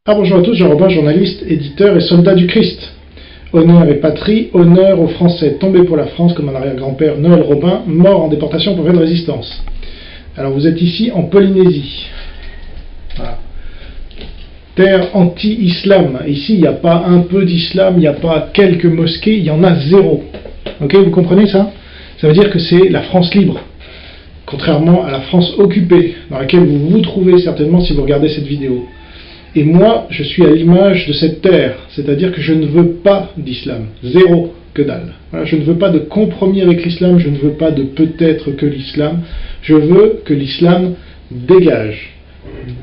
Bonjour à tous, Jean Robin, journaliste, éditeur et soldat du Christ. Honneur et patrie, honneur aux Français tombés pour la France comme mon arrière-grand-père Noël Robin, mort en déportation pour vaine résistance. Alors vous êtes ici en Polynésie. Voilà. Terre anti-islam. Ici, il n'y a pas un peu d'islam, il n'y a pas quelques mosquées, il y en a zéro. Ok, vous comprenez ça? Ça veut dire que c'est la France libre. Contrairement à la France occupée, dans laquelle vous vous trouvez certainement si vous regardez cette vidéo. Et moi, je suis à l'image de cette terre, c'est-à-dire que je ne veux pas d'islam, zéro, que dalle. Voilà, je ne veux pas de compromis avec l'islam, je ne veux pas de peut-être que l'islam, je veux que l'islam dégage,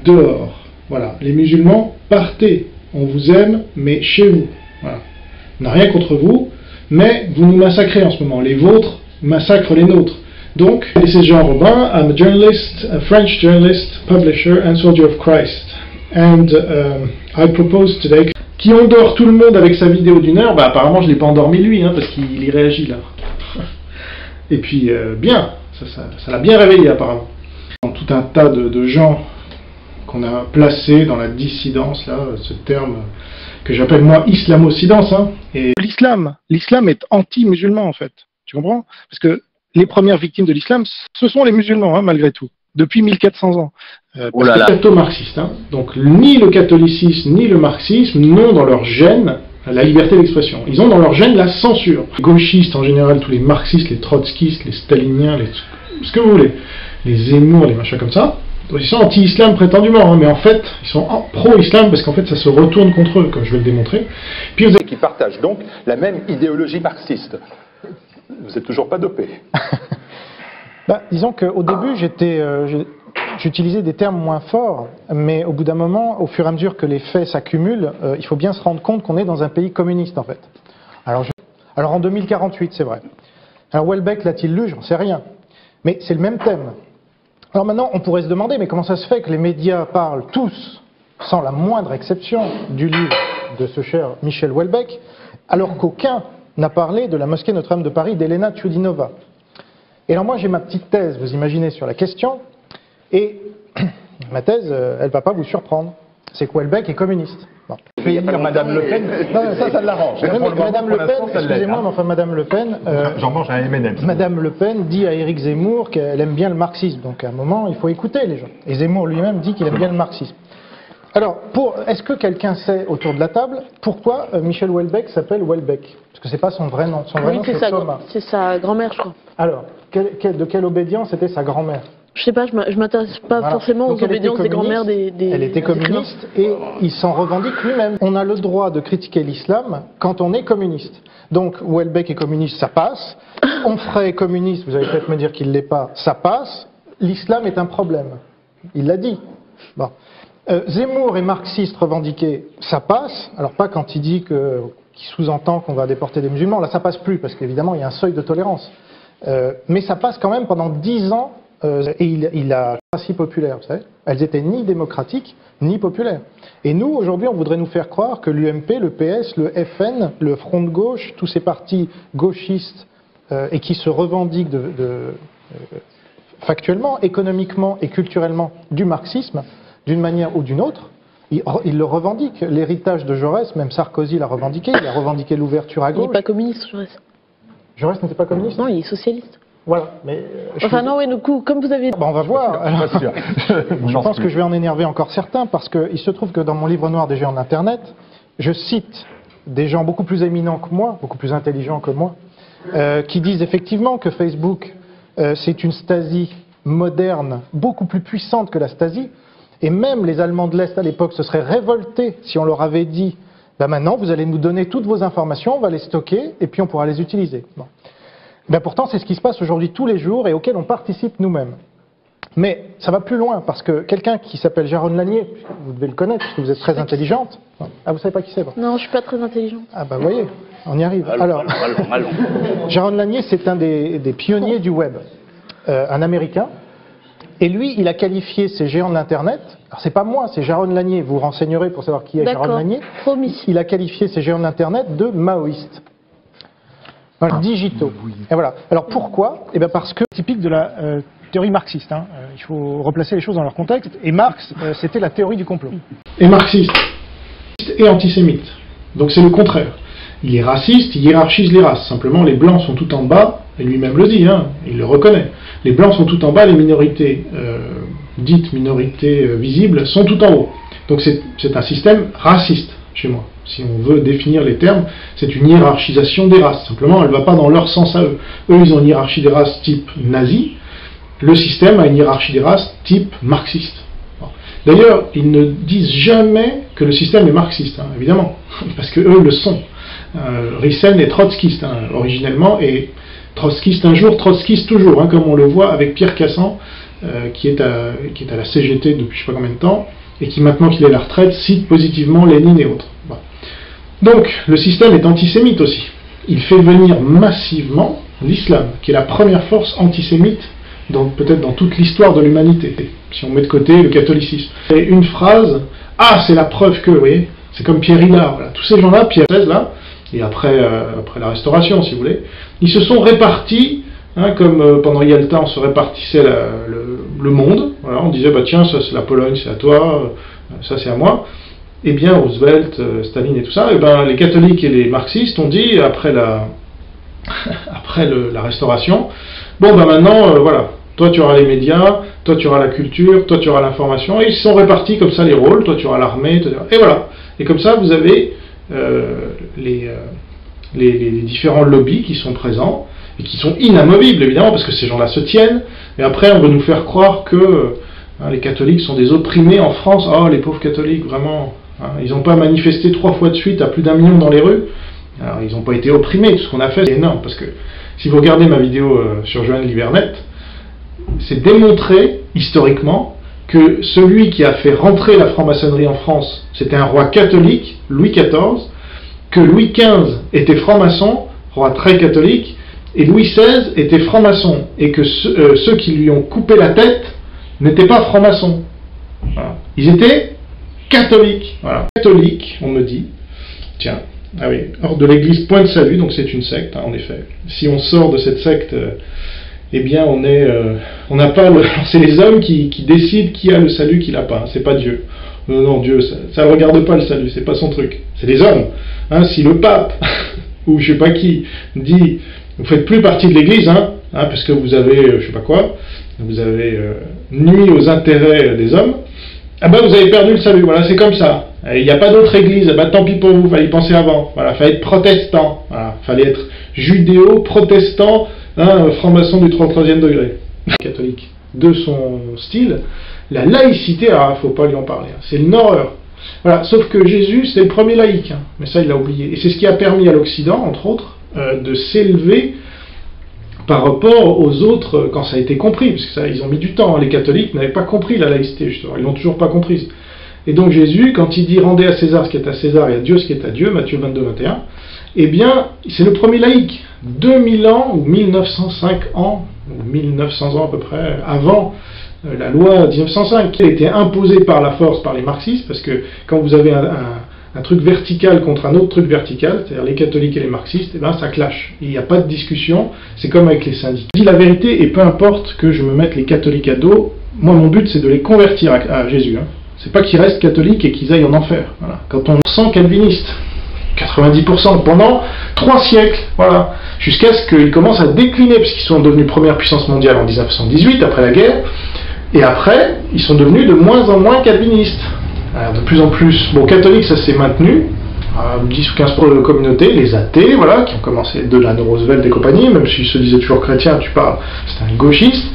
dehors. Voilà, les musulmans, partez, on vous aime, mais chez vous. Voilà. On n'a rien contre vous, mais vous nous massacrez en ce moment, les vôtres massacrent les nôtres. Donc, this is Jean Robin, I'm a journalist, a French journalist, publisher and soldier of Christ. And I propose today... Qui endort tout le monde avec sa vidéo d'1 heure, bah apparemment je l'ai pas endormi lui, hein, parce qu'il y réagit là. Et puis bien, ça l'a bien réveillé apparemment. Tout un tas de gens qu'on a placés dans la dissidence, là, ce terme que j'appelle moi islamo-sidence. Hein. Et l'islam est anti-musulman en fait, tu comprends? Parce que les premières victimes de l'islam, ce sont les musulmans, hein, malgré tout. Depuis 1400 ans. Parce que catho-marxiste, hein. Donc ni le catholicisme ni le marxisme n'ont dans leur gène la liberté d'expression. Ils ont dans leur gène la censure. Les gauchistes en général, tous les marxistes, les trotskistes, les staliniens, ce que vous voulez, les Zemmour, les machins comme ça, ils sont anti-islam prétendument, hein, mais en fait, ils sont pro-islam parce qu'en fait ça se retourne contre eux, comme je vais le démontrer. Puis vous avez... qui partagent donc la même idéologie marxiste. Vous n'êtes toujours pas dopé. Disons qu'au début, j'utilisais des termes moins forts, mais au bout d'un moment, au fur et à mesure que les faits s'accumulent, il faut bien se rendre compte qu'on est dans un pays communiste, en fait. Alors en 2048, c'est vrai. Alors Houellebecq l'a-t-il lu? J'en sais rien. Mais c'est le même thème. Alors maintenant, on pourrait se demander, mais comment ça se fait que les médias parlent tous, sans la moindre exception, du livre de ce cher Michel Houellebecq, alors qu'aucun n'a parlé de la mosquée Notre-Dame de Paris d'Elena Tchoudinova. Et alors moi j'ai ma petite thèse, vous imaginez, sur la question, et ma thèse, elle ne va pas vous surprendre. C'est que Houellebecq est communiste. Bon. Il y a pas Madame Le Pen, ça l'arrange. Madame Le Pen, excusez-moi, mais enfin Madame Le Pen... J'en mange un M&M's. Madame Le Pen dit à Éric Zemmour qu'elle aime bien le marxisme, donc à un moment il faut écouter les gens. Et Zemmour lui-même dit qu'il aime bien le marxisme. Alors, est-ce que quelqu'un sait, autour de la table, pourquoi Michel Houellebecq s'appelle Houellebecq? Parce que c'est pas son vrai nom. Son vrai nom, c'est Thomas. C'est sa grand-mère, je crois. Alors, de quelle obédience était sa grand-mère? Je sais pas, je m'intéresse pas forcément aux obédiences des grand-mères des... Elle était communiste et il s'en revendique lui-même. On a le droit de critiquer l'islam quand on est communiste. Donc, Houellebecq est communiste, ça passe. Onfray est communiste, vous allez peut-être me dire qu'il ne l'est pas, ça passe. L'islam est un problème. Il l'a dit. Bon. Zemmour est marxiste revendiqué, ça passe. Alors pas quand il dit qu'il sous-entend qu'on va déporter des musulmans, là ça passe plus, parce qu'évidemment il y a un seuil de tolérance. Mais ça passe quand même pendant 10 ans, et il a démocratie populaire, vous savez. Elles étaient ni démocratiques, ni populaires. Et nous, aujourd'hui, on voudrait nous faire croire que l'UMP, le PS, le FN, le Front de gauche, tous ces partis gauchistes, et qui se revendiquent factuellement, économiquement et culturellement du marxisme, d'une manière ou d'une autre, il le revendique. L'héritage de Jaurès, même Sarkozy l'a revendiqué, il a revendiqué l'ouverture à gauche. Il n'est pas communiste, Jaurès. Jaurès n'était pas communiste? Non, il est socialiste. Voilà. Mais enfin non, oui, du coup, comme vous avez... on va voir. Alors, je pense que je vais en énerver encore certains, parce qu'il se trouve que dans mon livre noir des géants de l'Internet, je cite des gens beaucoup plus éminents que moi, beaucoup plus intelligents que moi, qui disent effectivement que Facebook, c'est une Stasi moderne, beaucoup plus puissante que la Stasi. Et même les Allemands de l'Est à l'époque se seraient révoltés si on leur avait dit maintenant vous allez nous donner toutes vos informations, on va les stocker et puis on pourra les utiliser. Bon. Pourtant c'est ce qui se passe aujourd'hui tous les jours et auquel on participe nous-mêmes. Mais ça va plus loin parce que quelqu'un qui s'appelle Jaron Lanier, vous devez le connaître parce que vous êtes très intelligente. Ah, vous savez pas qui c'est? Non, je suis pas très intelligente. Ah bah vous voyez, on y arrive. Alors, Jaron Lanier c'est un des pionniers du web, un Américain. Et lui, il a qualifié ces géants de l'Internet, alors c'est pas moi, c'est Jaron Lanier, vous vous renseignerez pour savoir qui est Jaron Lanier. Promis. Il a qualifié ces géants de l'Internet de maoïstes. Voilà, digitaux. Et voilà. Alors pourquoi? Eh bien parce que typique de la théorie marxiste. Hein. Il faut replacer les choses dans leur contexte. Et Marx, c'était la théorie du complot. Et marxiste. et antisémite. Donc c'est le contraire. Il est raciste, il hiérarchise les races. Simplement, les blancs sont tout en bas, et lui-même le dit, hein, il le reconnaît. Les blancs sont tout en bas, les minorités, dites minorités visibles, sont tout en haut. Donc c'est un système raciste, chez moi. Si on veut définir les termes, c'est une hiérarchisation des races. Simplement, elle ne va pas dans leur sens à eux. Eux, ils ont une hiérarchie des races type nazi. Le système a une hiérarchie des races type marxiste. D'ailleurs, ils ne disent jamais que le système est marxiste, hein, évidemment, parce qu'eux le sont. Rissen est trotskiste, hein, originellement, et trotskiste un jour, trotskiste toujours, hein, comme on le voit avec Pierre Cassan, qui est à la CGT depuis je ne sais pas combien de temps, et qui, maintenant qu'il est à la retraite, cite positivement Lénine et autres. Voilà. Donc, le système est antisémite aussi. Il fait venir massivement l'islam, qui est la première force antisémite, peut-être dans toute l'histoire de l'humanité, si on met de côté le catholicisme. Et une phrase, ah, c'est la preuve que, vous voyez, c'est comme Pierre Hillard, voilà. Tous ces gens-là, Pierre XVI, là, et après la Restauration, si vous voulez, ils se sont répartis, hein, comme pendant Yalta, on se répartissait le monde, voilà, on disait, bah tiens, ça c'est la Pologne, c'est à toi, ça c'est à moi. Eh bien, Roosevelt, Staline et tout ça, et ben, les catholiques et les marxistes ont dit, après la Restauration, bon, ben maintenant, voilà, toi tu auras les médias, toi tu auras la culture, toi tu auras l'information, et ils se sont répartis comme ça les rôles, toi tu auras l'armée, et voilà. Et comme ça, vous avez les différents lobbies qui sont présents, et qui sont inamovibles, évidemment, parce que ces gens-là se tiennent, et après on veut nous faire croire que les catholiques sont des opprimés en France. Oh, les pauvres catholiques, vraiment, hein, ils n'ont pas manifesté 3 fois de suite à plus d'1 million dans les rues. Alors, ils n'ont pas été opprimés, tout ce qu'on a fait, c'est énorme, parce que si vous regardez ma vidéo sur Joanne Livernet, c'est démontré, historiquement, que celui qui a fait rentrer la franc-maçonnerie en France, c'était un roi catholique, Louis XIV, que Louis XV était franc-maçon, roi très catholique, et Louis XVI était franc-maçon, et que ceux qui lui ont coupé la tête n'étaient pas francs-maçons. Voilà. Ils étaient catholiques. Voilà. Catholiques, on me dit, tiens, ah oui, hors de l'église point de salut, donc c'est une secte, hein, en effet. Si on sort de cette secte, eh bien on n'a pas c'est les hommes qui décident qui a le salut, qui l'a pas, hein, c'est pas Dieu. Non, Dieu, ça ne regarde pas le salut, c'est pas son truc. C'est les hommes. Hein, si le pape, ou je sais pas qui, dit, vous faites plus partie de l'église, hein, parce que vous avez, je sais pas quoi, vous avez nuit aux intérêts des hommes, ah ben vous avez perdu le salut, voilà, c'est comme ça. Il n'y a pas d'autre église, ah ben tant pis pour vous, fallait y penser avant. Voilà, fallait être protestant, voilà, fallait être judéo-protestant, hein, franc-maçon du 33e degré. Catholique. De son style, la laïcité, alors il ne faut pas lui en parler, hein, c'est une horreur. Voilà, sauf que Jésus, c'est le premier laïc, hein, mais ça il l'a oublié. Et c'est ce qui a permis à l'Occident, entre autres, de s'élever par rapport aux autres quand ça a été compris, parce que ça, ils ont mis du temps, hein. Les catholiques n'avaient pas compris la laïcité, justement, ils l'ont toujours pas comprise. Et donc Jésus, quand il dit « rendez à César ce qui est à César et à Dieu ce qui est à Dieu », Matthieu 22, 21, eh bien, c'est le premier laïc. 2000 ans, ou 1905 ans, ou 1900 ans à peu près, avant la loi 1905, qui a été imposée par la force par les marxistes, parce que quand vous avez un truc vertical contre un autre truc vertical, c'est-à-dire les catholiques et les marxistes, eh ben ça clash. Il n'y a pas de discussion, c'est comme avec les syndicats. Je dis la vérité, et peu importe que je me mette les catholiques à dos, moi mon but c'est de les convertir à Jésus. Hein. C'est pas qu'ils restent catholiques et qu'ils aillent en enfer. Voilà. Quand on sent calviniste, 90% pendant 3 siècles, voilà, jusqu'à ce qu'ils commencent à décliner, parce qu'ils sont devenus première puissance mondiale en 1918, après la guerre, et après, ils sont devenus de moins en moins calvinistes. Alors, de plus en plus, bon, catholiques, ça s'est maintenu, 10 ou 15% de communautés, les athées, voilà, qui ont commencé de la Roosevelt et compagnie, même s'ils se disaient toujours chrétiens, tu parles, c'est un gauchiste.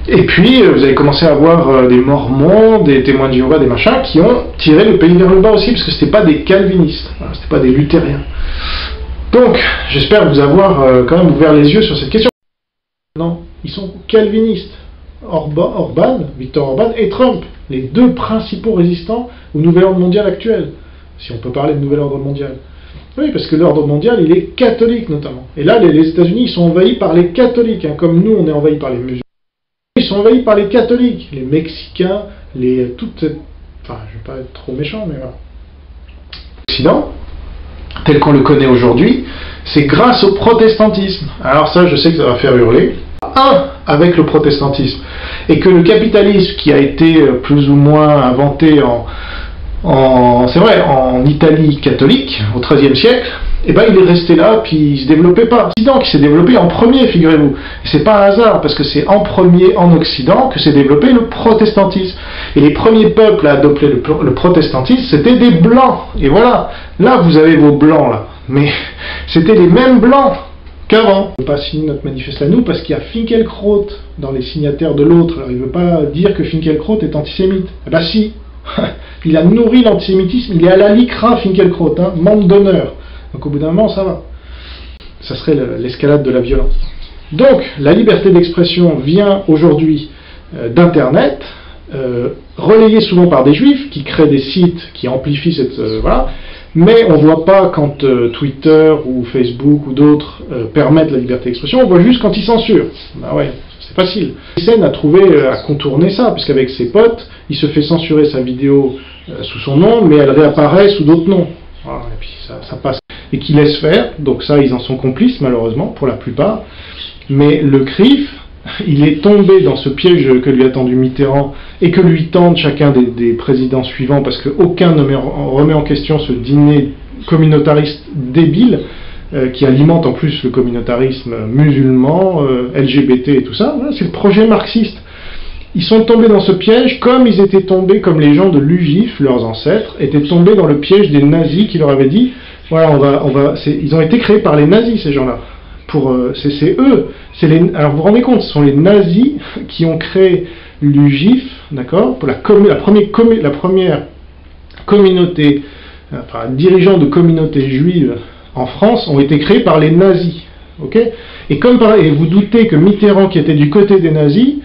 Et puis, vous avez commencé à avoir des mormons, des témoins de Jéhovah, des machins, qui ont tiré le pays vers le bas aussi, parce que c'était pas des calvinistes, voilà, c'était pas des luthériens. Donc, j'espère vous avoir quand même ouvert les yeux sur cette question. Non, ils sont calvinistes. Viktor Orban et Trump, les deux principaux résistants au nouvel ordre mondial actuel, si on peut parler de nouvel ordre mondial. Oui, parce que l'ordre mondial, il est catholique notamment. Et là, les États-Unis, ils sont envahis par les catholiques, hein, comme nous, on est envahis par les musulmans. Ils sont envahis par les catholiques, les Mexicains, toute cette... Enfin, je ne vais pas être trop méchant, mais voilà. L'Occident, tel qu'on le connaît aujourd'hui, c'est grâce au protestantisme. Alors ça, je sais que ça va faire hurler. Avec le protestantisme. Et que le capitalisme, qui a été plus ou moins inventé c'est vrai, en Italie catholique, au XIIIe siècle, eh ben, il est resté là, puis il se développait pas. L'Occident qui s'est développé en premier, figurez-vous. Et c'est pas un hasard, parce que c'est en premier, en Occident, que s'est développé le protestantisme. Et les premiers peuples à adopter le protestantisme, c'était des blancs. Et voilà, là vous avez vos blancs, là. Mais c'était les mêmes blancs qu'avant. On ne veut pas signer notre manifeste à nous, parce qu'il y a Finkielkraut dans les signataires de l'autre. Alors il ne veut pas dire que Finkielkraut est antisémite. Eh ben si, il a nourri l'antisémitisme, il est à la LICRA, Finkielkraut, hein, membre d'honneur. Donc au bout d'un moment, ça va. Ça serait l'escalade de la violence. Donc, la liberté d'expression vient aujourd'hui d'Internet, relayée souvent par des juifs qui créent des sites qui amplifient cette... voilà. Mais on ne voit pas quand Twitter ou Facebook ou d'autres permettent la liberté d'expression, on voit juste quand ils censurent. Ben ouais, c'est facile. Sen a trouvé à contourner ça, puisqu'avec ses potes, il se fait censurer sa vidéo sous son nom, mais elle réapparaît sous d'autres noms. Voilà, et puis ça passe. Et qui laisse faire, donc ça ils en sont complices malheureusement pour la plupart, mais le CRIF, il est tombé dans ce piège que lui a tendu Mitterrand et que lui tendent chacun des présidents suivants, parce qu'aucun ne remet en question ce dîner communautariste débile qui alimente en plus le communautarisme musulman, LGBT et tout ça. Voilà, c'est le projet marxiste. Ils sont tombés dans ce piège comme ils étaient tombés, comme les gens de l'UGIF, leurs ancêtres, étaient tombés dans le piège des nazis qui leur avaient dit voilà, ils ont été créés par les nazis, ces gens-là. C'est eux. Alors vous vous rendez compte, ce sont les nazis qui ont créé l'UGIF, d'accord, pour la première communauté, enfin, dirigeants de communautés juives en France ont été créés par les nazis. Okay, et vous doutez que Mitterrand, qui était du côté des nazis,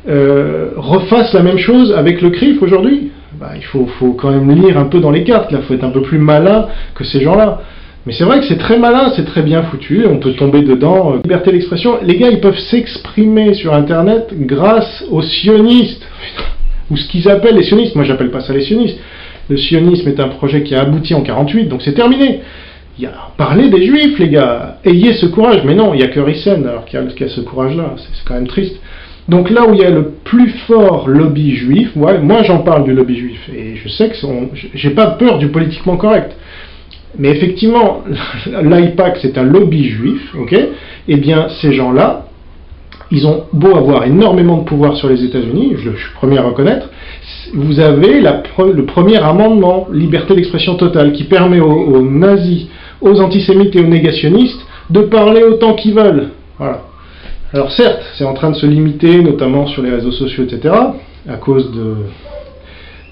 refasse la même chose avec le CRIF aujourd'hui? Bah, il faut quand même lire un peu dans les cartes, là, il faut être un peu plus malin que ces gens-là. Mais c'est vrai que c'est très malin, c'est très bien foutu, on peut tomber dedans. Liberté d'expression, les gars, ils peuvent s'exprimer sur Internet grâce aux sionistes, ou ce qu'ils appellent les sionistes. Moi, j'appelle pas ça les sionistes. Le sionisme est un projet qui a abouti en 48, donc c'est terminé. Parlez des juifs, les gars, ayez ce courage. Mais non, il n'y a que Rissen alors qui a ce courage-là, c'est quand même triste. Donc là où il y a le plus fort lobby juif, moi j'en parle du lobby juif, et je sais que j'ai pas peur du politiquement correct. Mais effectivement, l'AIPAC c'est un lobby juif, ok? Eh bien ces gens-là, ils ont beau avoir énormément de pouvoir sur les États-Unis, je suis premier à reconnaître, vous avez le premier amendement, liberté d'expression totale, qui permet aux nazis, aux antisémites et aux négationnistes de parler autant qu'ils veulent. Voilà. Alors certes, c'est en train de se limiter, notamment sur les réseaux sociaux, etc., à cause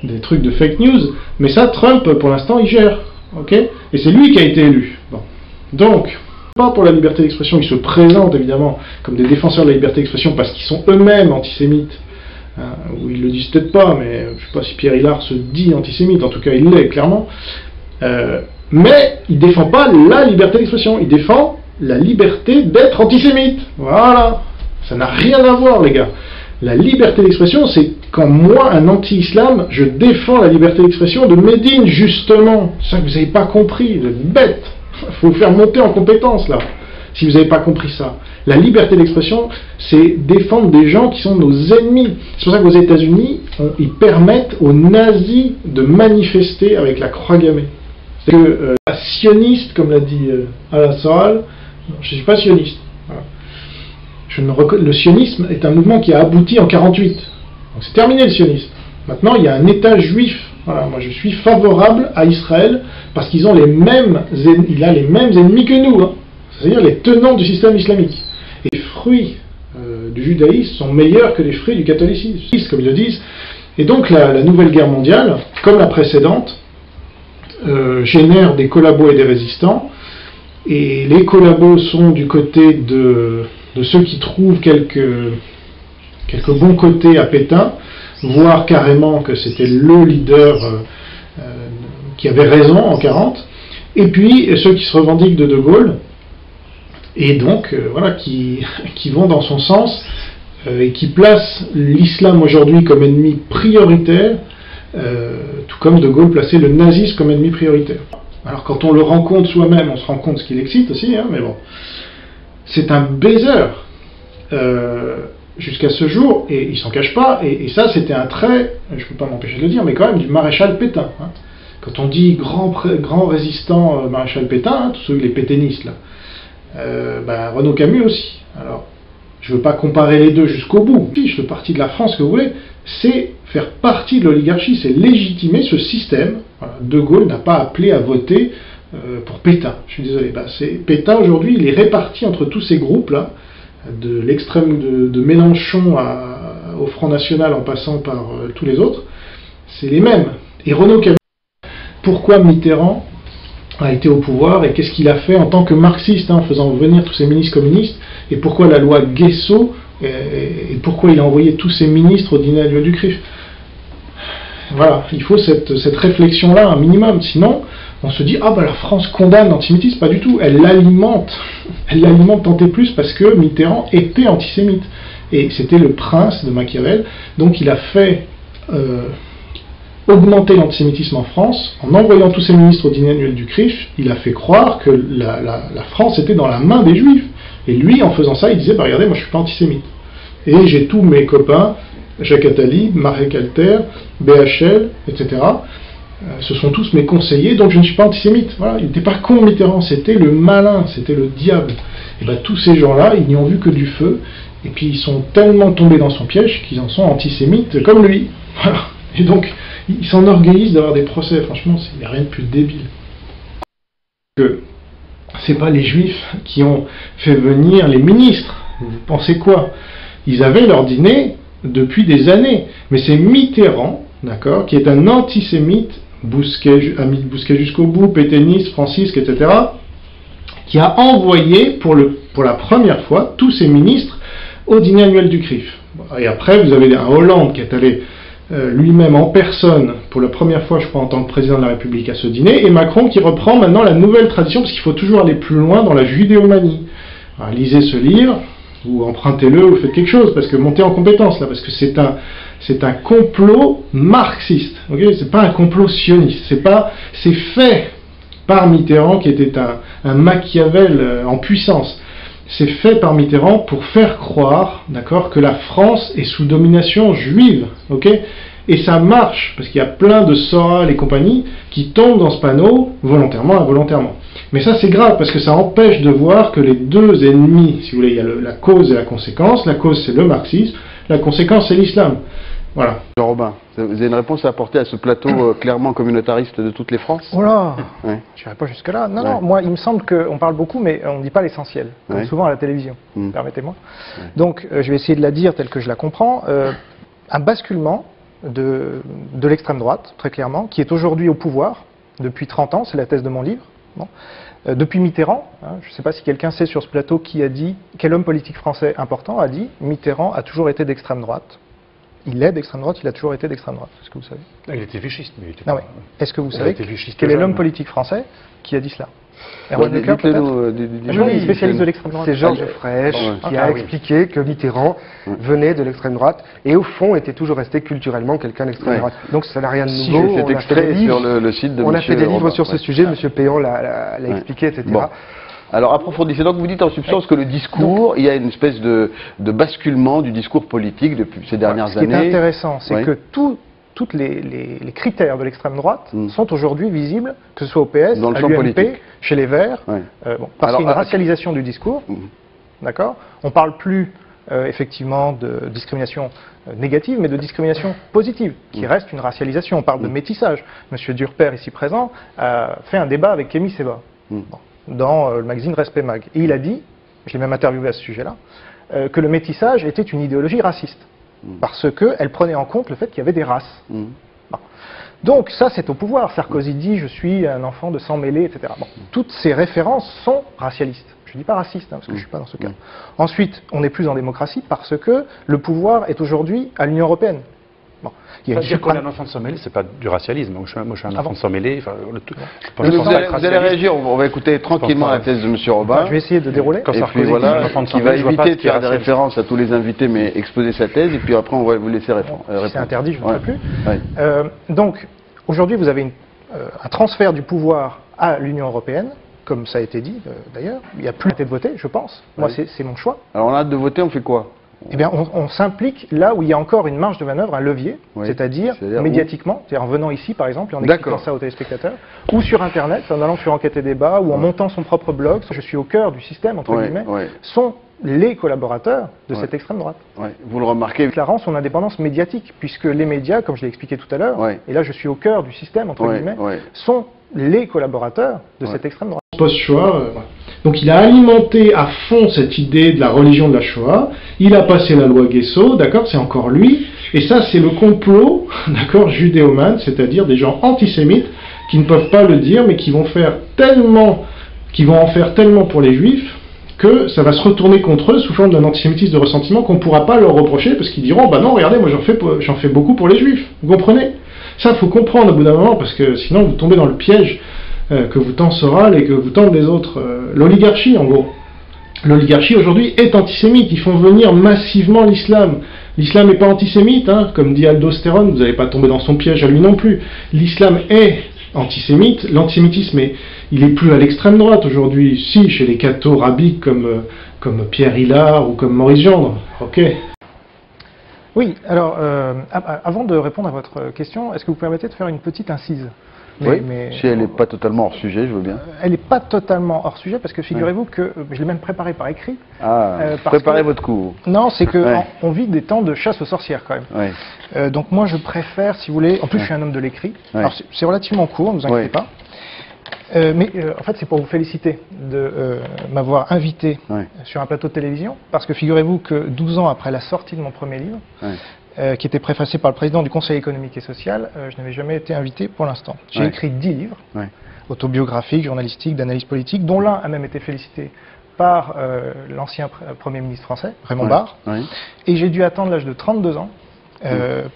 des trucs de fake news, mais ça, Trump, pour l'instant, il gère, ok? Et c'est lui qui a été élu. Bon. Donc, pas pour la liberté d'expression, ils se présentent évidemment comme des défenseurs de la liberté d'expression parce qu'ils sont eux-mêmes antisémites, ou ils le disent peut-être pas, mais je sais pas si Pierre Hillard se dit antisémite, en tout cas il l'est clairement, mais il défend pas la liberté d'expression, il défend la liberté d'être antisémite. Voilà. Ça n'a rien à voir, les gars. La liberté d'expression, c'est quand moi, un anti-islam, je défends la liberté d'expression de Médine, justement. C'est ça que vous n'avez pas compris, vous êtes bête. Il faut vous faire monter en compétence, là, si vous n'avez pas compris ça. La liberté d'expression, c'est défendre des gens qui sont nos ennemis. C'est pour ça qu'aux États-Unis, ils permettent aux nazis de manifester avec la croix gammée. C'est que la sioniste, comme l'a dit Alain Soral, je ne suis pas sioniste. Voilà. Le sionisme est un mouvement qui a abouti en 48. Donc c'est terminé le sionisme. Maintenant, il y a un État juif. Voilà, moi je suis favorable à Israël parce qu'ils ont il a les mêmes ennemis que nous. Hein. C'est-à-dire les tenants du système islamique. Et les fruits du judaïsme sont meilleurs que les fruits du catholicisme, comme ils le disent. Et donc la nouvelle guerre mondiale, comme la précédente, génère des collabos et des résistants. Et les collabos sont du côté de ceux qui trouvent quelques bons côtés à Pétain, voire carrément que c'était le leader qui avait raison en 40, et puis ceux qui se revendiquent de Gaulle, et donc voilà, qui vont dans son sens, et qui placent l'islam aujourd'hui comme ennemi prioritaire, tout comme De Gaulle plaçait le nazisme comme ennemi prioritaire. Alors quand on le rencontre soi-même, on se rend compte ce qui l'excite aussi, hein, mais bon. C'est un baiser jusqu'à ce jour, et il s'en cache pas, et ça c'était un trait, je ne peux pas m'empêcher de le dire, mais quand même du maréchal Pétain. Hein. Quand on dit grand résistant maréchal Pétain, hein, tous ceux, les pétainistes, là, Renaud Camus aussi. Alors, je ne veux pas comparer les deux jusqu'au bout. Le parti de la France que vous voulez, c'est faire partie de l'oligarchie, c'est légitimer ce système. Voilà. De Gaulle n'a pas appelé à voter pour Pétain. Je suis désolé. Pétain, aujourd'hui, il est réparti entre tous ces groupes-là, de l'extrême de Mélenchon au Front National en passant par tous les autres. C'est les mêmes. Et Renaud Camus, pourquoi Mitterrand a été au pouvoir et qu'est-ce qu'il a fait en tant que marxiste, hein, en faisant venir tous ces ministres communistes, et pourquoi la loi Guesso, et pourquoi il a envoyé tous ces ministres au dîner annuel du CRIF. Voilà, il faut cette réflexion-là, un minimum, sinon on se dit, ah la France condamne l'antisémitisme, pas du tout, elle l'alimente tant et plus parce que Mitterrand était antisémite, et c'était le prince de Machiavel, donc il a fait augmenter l'antisémitisme en France, en envoyant tous ses ministres au dîner annuel du CRIF, il a fait croire que la France était dans la main des Juifs. Et lui, en faisant ça, il disait, regardez, moi je suis pas antisémite. Et j'ai tous mes copains, Jacques Attali, Marek Alter, BHL, etc. Ce sont tous mes conseillers, donc je ne suis pas antisémite. Voilà, il n'était pas con Mitterrand, c'était le malin, c'était le diable. Et tous ces gens-là, ils n'y ont vu que du feu, et puis ils sont tellement tombés dans son piège qu'ils en sont antisémites comme lui. Voilà. Et donc, ils s'enorgueillissent d'avoir des procès. Franchement, il n'y a rien de plus débile. Que c'est pas les Juifs qui ont fait venir les ministres. Vous pensez quoi? Ils avaient leur dîner depuis des années. Mais c'est Mitterrand, d'accord, qui est un antisémite, ami de Bousquet jusqu'au bout, pétainiste, francisque, etc., qui a envoyé pour la première fois tous ses ministres au dîner annuel du CRIF. Et après, vous avez un Hollande qui est allé lui-même en personne, pour la première fois, je crois, en tant que président de la République à ce dîner, et Macron qui reprend maintenant la nouvelle tradition, parce qu'il faut toujours aller plus loin dans la judéomanie. Alors, lisez ce livre, ou empruntez-le, ou faites quelque chose, parce que montez en compétence, là, parce que c'est un complot marxiste, okay, c'est pas un complot sioniste, c'est fait par Mitterrand, qui était un Machiavel en puissance. C'est fait par Mitterrand pour faire croire, d'accord, que la France est sous domination juive, ok? Et ça marche, parce qu'il y a plein de Soral et compagnie qui tombent dans ce panneau, volontairement, involontairement. Mais ça c'est grave, parce que ça empêche de voir que les deux ennemis, si vous voulez, il y a la cause et la conséquence. La cause c'est le marxisme, la conséquence c'est l'islam. Voilà. Jean Robin, vous avez une réponse à apporter à ce plateau clairement communautariste de toutes les France? Voilà, ouais. Je n'irai pas jusque-là. Non, non, moi il me semble qu'on parle beaucoup, mais on ne dit pas l'essentiel, comme souvent à la télévision, permettez-moi. Donc je vais essayer de la dire telle que je la comprends. Un basculement de l'extrême droite, très clairement, qui est aujourd'hui au pouvoir depuis 30 ans, c'est la thèse de mon livre. Bon. Depuis Mitterrand, hein, je ne sais pas si quelqu'un sait sur ce plateau qui a dit, quel homme politique français important a dit, Mitterrand a toujours été d'extrême droite. Il est d'extrême droite, il a toujours été d'extrême droite. Est-ce que vous savez? Il était vichyste, mais il était pas... Est-ce que vous savez quel est l'homme politique français qui a dit cela? Erwan Leclerc, peut-être? Spécialiste de l'extrême droite. C'est Georges Frêche qui a expliqué que Mitterrand venait de l'extrême droite et au fond était toujours resté culturellement quelqu'un d'extrême droite. Donc ça n'a rien de nouveau. Cet extrait sur le site de on a fait des livres sur ce sujet, M. Péan l'a expliqué, etc. Bon. Alors approfondissez. Donc vous dites en substance que le discours, il y a une espèce de basculement du discours politique depuis ces dernières années. Ce qui est intéressant, c'est que tous les critères de l'extrême droite sont aujourd'hui visibles, que ce soit au PS, à l'UMP, chez les Verts, parce qu'il y a une racialisation du discours, d'accord. On ne parle plus effectivement de discrimination négative, mais de discrimination positive, qui reste une racialisation. On parle de métissage. Monsieur Durper, ici présent, a fait un débat avec Kémy Séba. Dans le magazine Respect Mag. Et il a dit, je l'ai même interviewé à ce sujet-là, que le métissage était une idéologie raciste. Parce qu'elle prenait en compte le fait qu'il y avait des races. Bon. Donc ça, c'est au pouvoir. Sarkozy dit, je suis un enfant de sang mêlé, etc. Bon. Toutes ces références sont racialistes. Je ne dis pas raciste, parce que je ne suis pas dans ce cas. Ensuite, on n'est plus en démocratie parce que le pouvoir est aujourd'hui à l'Union européenne. Bon. Dire qu'on est un enfant de sang mêlé, c'est pas du racialisme. Moi, je suis un enfant de sang mêlé. Vous allez réagir, on va écouter tranquillement la thèse de M. Robin. Je vais essayer de dérouler. Et puis voilà, qui va éviter de faire des références à tous les invités, mais exposer sa thèse, et puis après on va vous laisser répondre. C'est interdit, je ne peux plus. Donc, aujourd'hui, vous avez un transfert du pouvoir à l'Union européenne, comme ça a été dit d'ailleurs. Il n'y a plus de voter, je pense. Moi, c'est mon choix. Alors on a hâte de voter, on fait quoi? Eh bien, on s'implique là où il y a encore une marge de manœuvre, un levier, c'est-à-dire médiatiquement, c'est-à-dire en venant ici, par exemple, et en expliquant ça aux téléspectateurs, ou sur Internet, en allant sur Enquête et Débat, ou en montant son propre blog. Je suis au cœur du système, entre guillemets, sont les collaborateurs de cette extrême droite. Vous le remarquez. Déclarant son indépendance médiatique, puisque les médias, comme je l'ai expliqué tout à l'heure, et là je suis au cœur du système, entre guillemets, sont les collaborateurs de cette extrême droite. Post-Shoah, donc il a alimenté à fond cette idée de la religion de la Shoah, il a passé la loi Guesso, d'accord, c'est encore lui, et ça c'est le complot, d'accord, judéomane, c'est-à-dire des gens antisémites qui ne peuvent pas le dire, mais qui vont en faire tellement pour les juifs, que ça va se retourner contre eux sous forme d'un antisémitisme de ressentiment qu'on ne pourra pas leur reprocher, parce qu'ils diront, bah non, regardez, moi j'en fais beaucoup pour les juifs, vous comprenez? Ça, il faut comprendre au bout d'un moment, parce que sinon vous tombez dans le piège que vous tend Soral et que vous tendent les autres. L'oligarchie, en gros. L'oligarchie, aujourd'hui, est antisémite. Ils font venir massivement l'islam. L'islam n'est pas antisémite, hein, comme dit Aldo Stéron, vous n'allez pas tomber dans son piège à lui non plus. L'islam est antisémite. L'antisémitisme, il est plus à l'extrême droite aujourd'hui. Si, chez les cathos rabbis comme Pierre Hillard ou comme Maurice Gendre. Ok. Oui, alors, avant de répondre à votre question, est-ce que vous permettez de faire une petite incise? Si elle n'est pas totalement hors sujet, je veux bien. Elle n'est pas totalement hors sujet, parce que figurez-vous que je l'ai même préparé par écrit. Préparez votre coup. Non, c'est qu'on vit des temps de chasse aux sorcières quand même. Donc moi je préfère, si vous voulez, en plus je suis un homme de l'écrit, alors c'est relativement court, ne vous inquiétez pas. Mais en fait c'est pour vous féliciter de m'avoir invité sur un plateau de télévision, parce que figurez-vous que 12 ans après la sortie de mon premier livre, qui était préfacé par le président du Conseil économique et social, je n'avais jamais été invité pour l'instant. J'ai écrit 10 livres, autobiographiques, journalistiques, d'analyse politique, dont l'un a même été félicité par l'ancien Premier ministre français, Raymond Barre, et j'ai dû attendre l'âge de 32 ans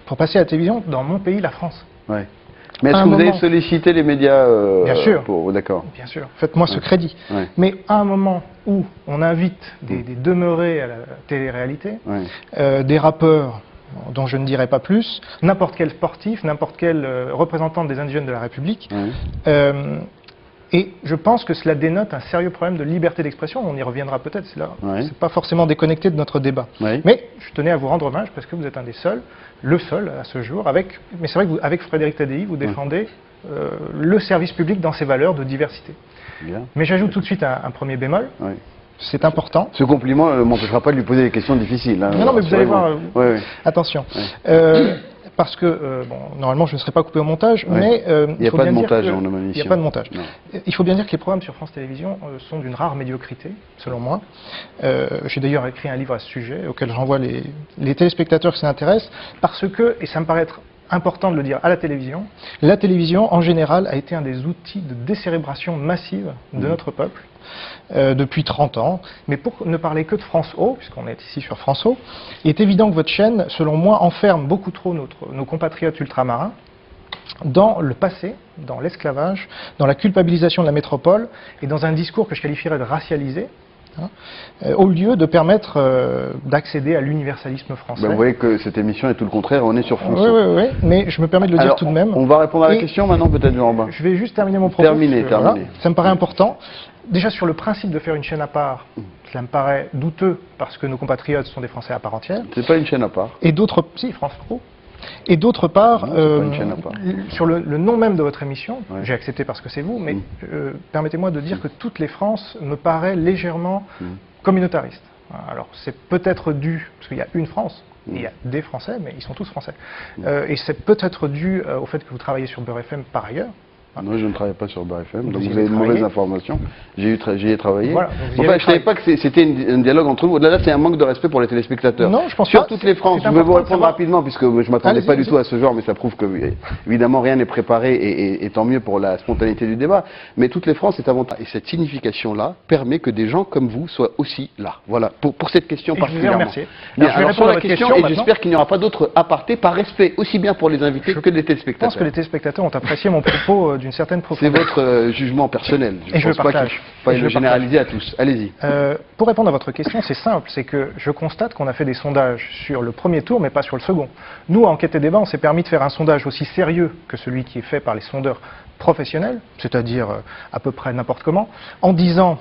pour passer à la télévision dans mon pays, la France. Mais est-ce que vous avez sollicité les médias Bien sûr. D'accord. Bien sûr. Faites-moi ce crédit. Mais à un moment où on invite des demeurés à la télé-réalité, des rappeurs dont je ne dirai pas plus, n'importe quel sportif, n'importe quel représentant des indigènes de la République, et je pense que cela dénote un sérieux problème de liberté d'expression. On y reviendra peut-être, c'est pas forcément déconnecté de notre débat. Mais je tenais à vous rendre hommage parce que vous êtes un des seuls, le seul à ce jour, mais c'est vrai que avec Frédéric Tadei, vous défendez le service public dans ses valeurs de diversité. Mais j'ajoute tout de suite un premier bémol. C'est important. Ce compliment ne m'empêchera pas de lui poser des questions difficiles. Hein, non, mais vous allez voir. Attention. Parce que, normalement, je ne serai pas coupé au montage, mais il n'y a pas de montage dans nos émissions. Il n'y a pas de montage. Il faut bien dire que les programmes sur France Télévisions sont d'une rare médiocrité, selon moi. J'ai d'ailleurs écrit un livre à ce sujet, auquel j'envoie les téléspectateurs qui s'intéressent, parce que, et ça me paraît être important de le dire à la télévision, en général, a été un des outils de décérébration massive de notre peuple depuis 30 ans. Mais pour ne parler que de France O, puisqu'on est ici sur France O, il est évident que votre chaîne, selon moi, enferme beaucoup trop nos compatriotes ultramarins dans le passé, dans l'esclavage, dans la culpabilisation de la métropole et dans un discours que je qualifierais de racialisé, au lieu de permettre d'accéder à l'universalisme français. Vous voyez que cette émission est tout le contraire, on est sur France. Oui, mais je me permets de le dire tout de même. On va répondre à la question maintenant, peut-être, Jean-Robin. Je vais juste terminer mon propos. Terminé. Ça me paraît important. Déjà, sur le principe de faire une chaîne à part, cela me paraît douteux, parce que nos compatriotes sont des Français à part entière. C'est pas une chaîne à part. Et d'autre si, France Pro. Et d'autre part, sur le nom même de votre émission, j'ai accepté parce que c'est vous, mais permettez-moi de dire que toutes les France me paraît légèrement communautariste. Alors c'est peut-être dû, parce qu'il y a une France, il y a des Français, mais ils sont tous Français. Et c'est peut-être dû au fait que vous travaillez sur Beurre FM par ailleurs. Non, je ne travaille pas sur Beurre FM, donc vous avez de mauvaises informations. J'y ai travaillé. Voilà, je ne savais pas que c'était un dialogue entre vous. Là, c'est un manque de respect pour les téléspectateurs. Non, je pense sur pas. Toutes les France, je vais vous répondre rapidement, puisque je ne m'attendais pas du tout à ce genre, mais ça prouve que, évidemment, rien n'est préparé, et tant mieux pour la spontanéité du débat. Mais toutes les France est avantageux. Et cette signification-là permet que des gens comme vous soient aussi là. Voilà, pour cette question particulièrement. Je vous remercie. Alors, sur la question, et j'espère qu'il n'y aura pas d'autres apartés, par respect aussi bien pour les invités que les téléspectateurs. Je pense que les téléspectateurs ont apprécié mon propos d'une certaine profondeur. C'est votre jugement personnel. Je ne pense pas qu'il faut le généraliser à tous. Allez-y. Pour répondre à votre question, c'est simple. C'est que je constate qu'on a fait des sondages sur le premier tour, mais pas sur le second. Nous, à Enquête et Débat, on s'est permis de faire un sondage aussi sérieux que celui qui est fait par les sondeurs professionnels, c'est-à-dire à peu près n'importe comment, en disant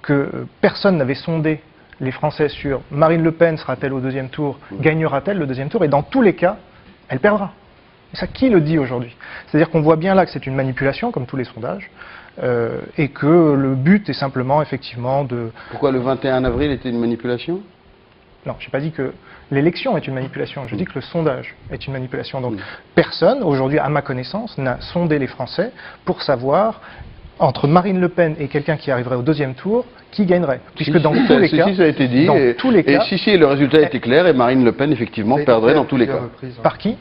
que personne n'avait sondé les Français sur Marine Le Pen sera-t-elle au deuxième tour, gagnera-t-elle le deuxième tour, et dans tous les cas, elle perdra. Et ça, qui le dit aujourd'hui? C'est-à-dire qu'on voit bien là que c'est une manipulation, comme tous les sondages, et que le but est simplement, effectivement, de... Pourquoi le 21 avril était une manipulation? Non, je n'ai pas dit que l'élection est une manipulation, je dis que le sondage est une manipulation. Donc personne, aujourd'hui, à ma connaissance, n'a sondé les Français pour savoir, entre Marine Le Pen et quelqu'un qui arriverait au deuxième tour, qui gagnerait. Puisque dans tous les cas... ça a été dit, et le résultat était clair, et Marine Le Pen, effectivement, perdrait dans tous les cas. Par qui?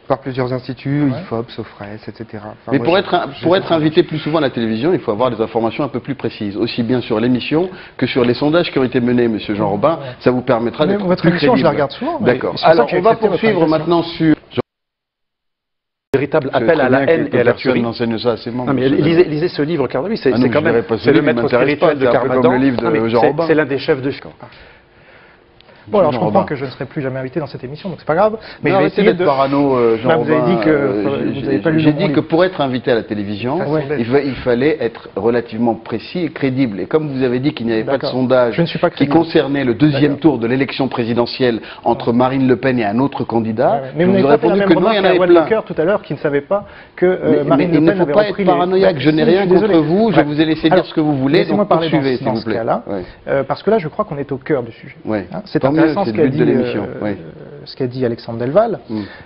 Par plusieurs instituts, IFOP, Sofres, etc. Enfin, mais pour être invité plus souvent à la télévision, il faut avoir des informations un peu plus précises, aussi bien sur l'émission que sur les sondages qui ont été menés, Monsieur Jean Robin. Ça vous permettra d'être plus crédible. Votre émission, je la regarde souvent. D'accord. Alors, on va poursuivre maintenant sur... Véritable appel à la haine et à la tuerie. Non, mais lisez ce livre, Carnavy, c'est quand même le maître spirituel de Carmadan. C'est l'un des chefs de... Bon, alors je comprends que je ne serai plus jamais invité dans cette émission, donc c'est pas grave. Mais je vais essayer d'être parano, Jean Robin. Vous avez dit que vous n'avez pas lu. J'ai dit que pour être invité à la télévision, il fallait être relativement précis et crédible. Et comme vous avez dit qu'il n'y avait pas de sondage qui concernait le deuxième tour de l'élection présidentielle entre Marine Le Pen et un autre candidat, mais vous avez répondu que non, il y en avait plein. Tout à l'heure, qui ne savait pas que Marine Le Pen avait repris. Il ne faut pas être paranoïaque. Je n'ai rien contre vous. Je vous ai laissé dire ce que vous voulez. Donc poursuivez, s'il vous plaît. Parce que là, je crois qu'on est au cœur du sujet. C'est intéressant ce qu'a dit Alexandre Delval,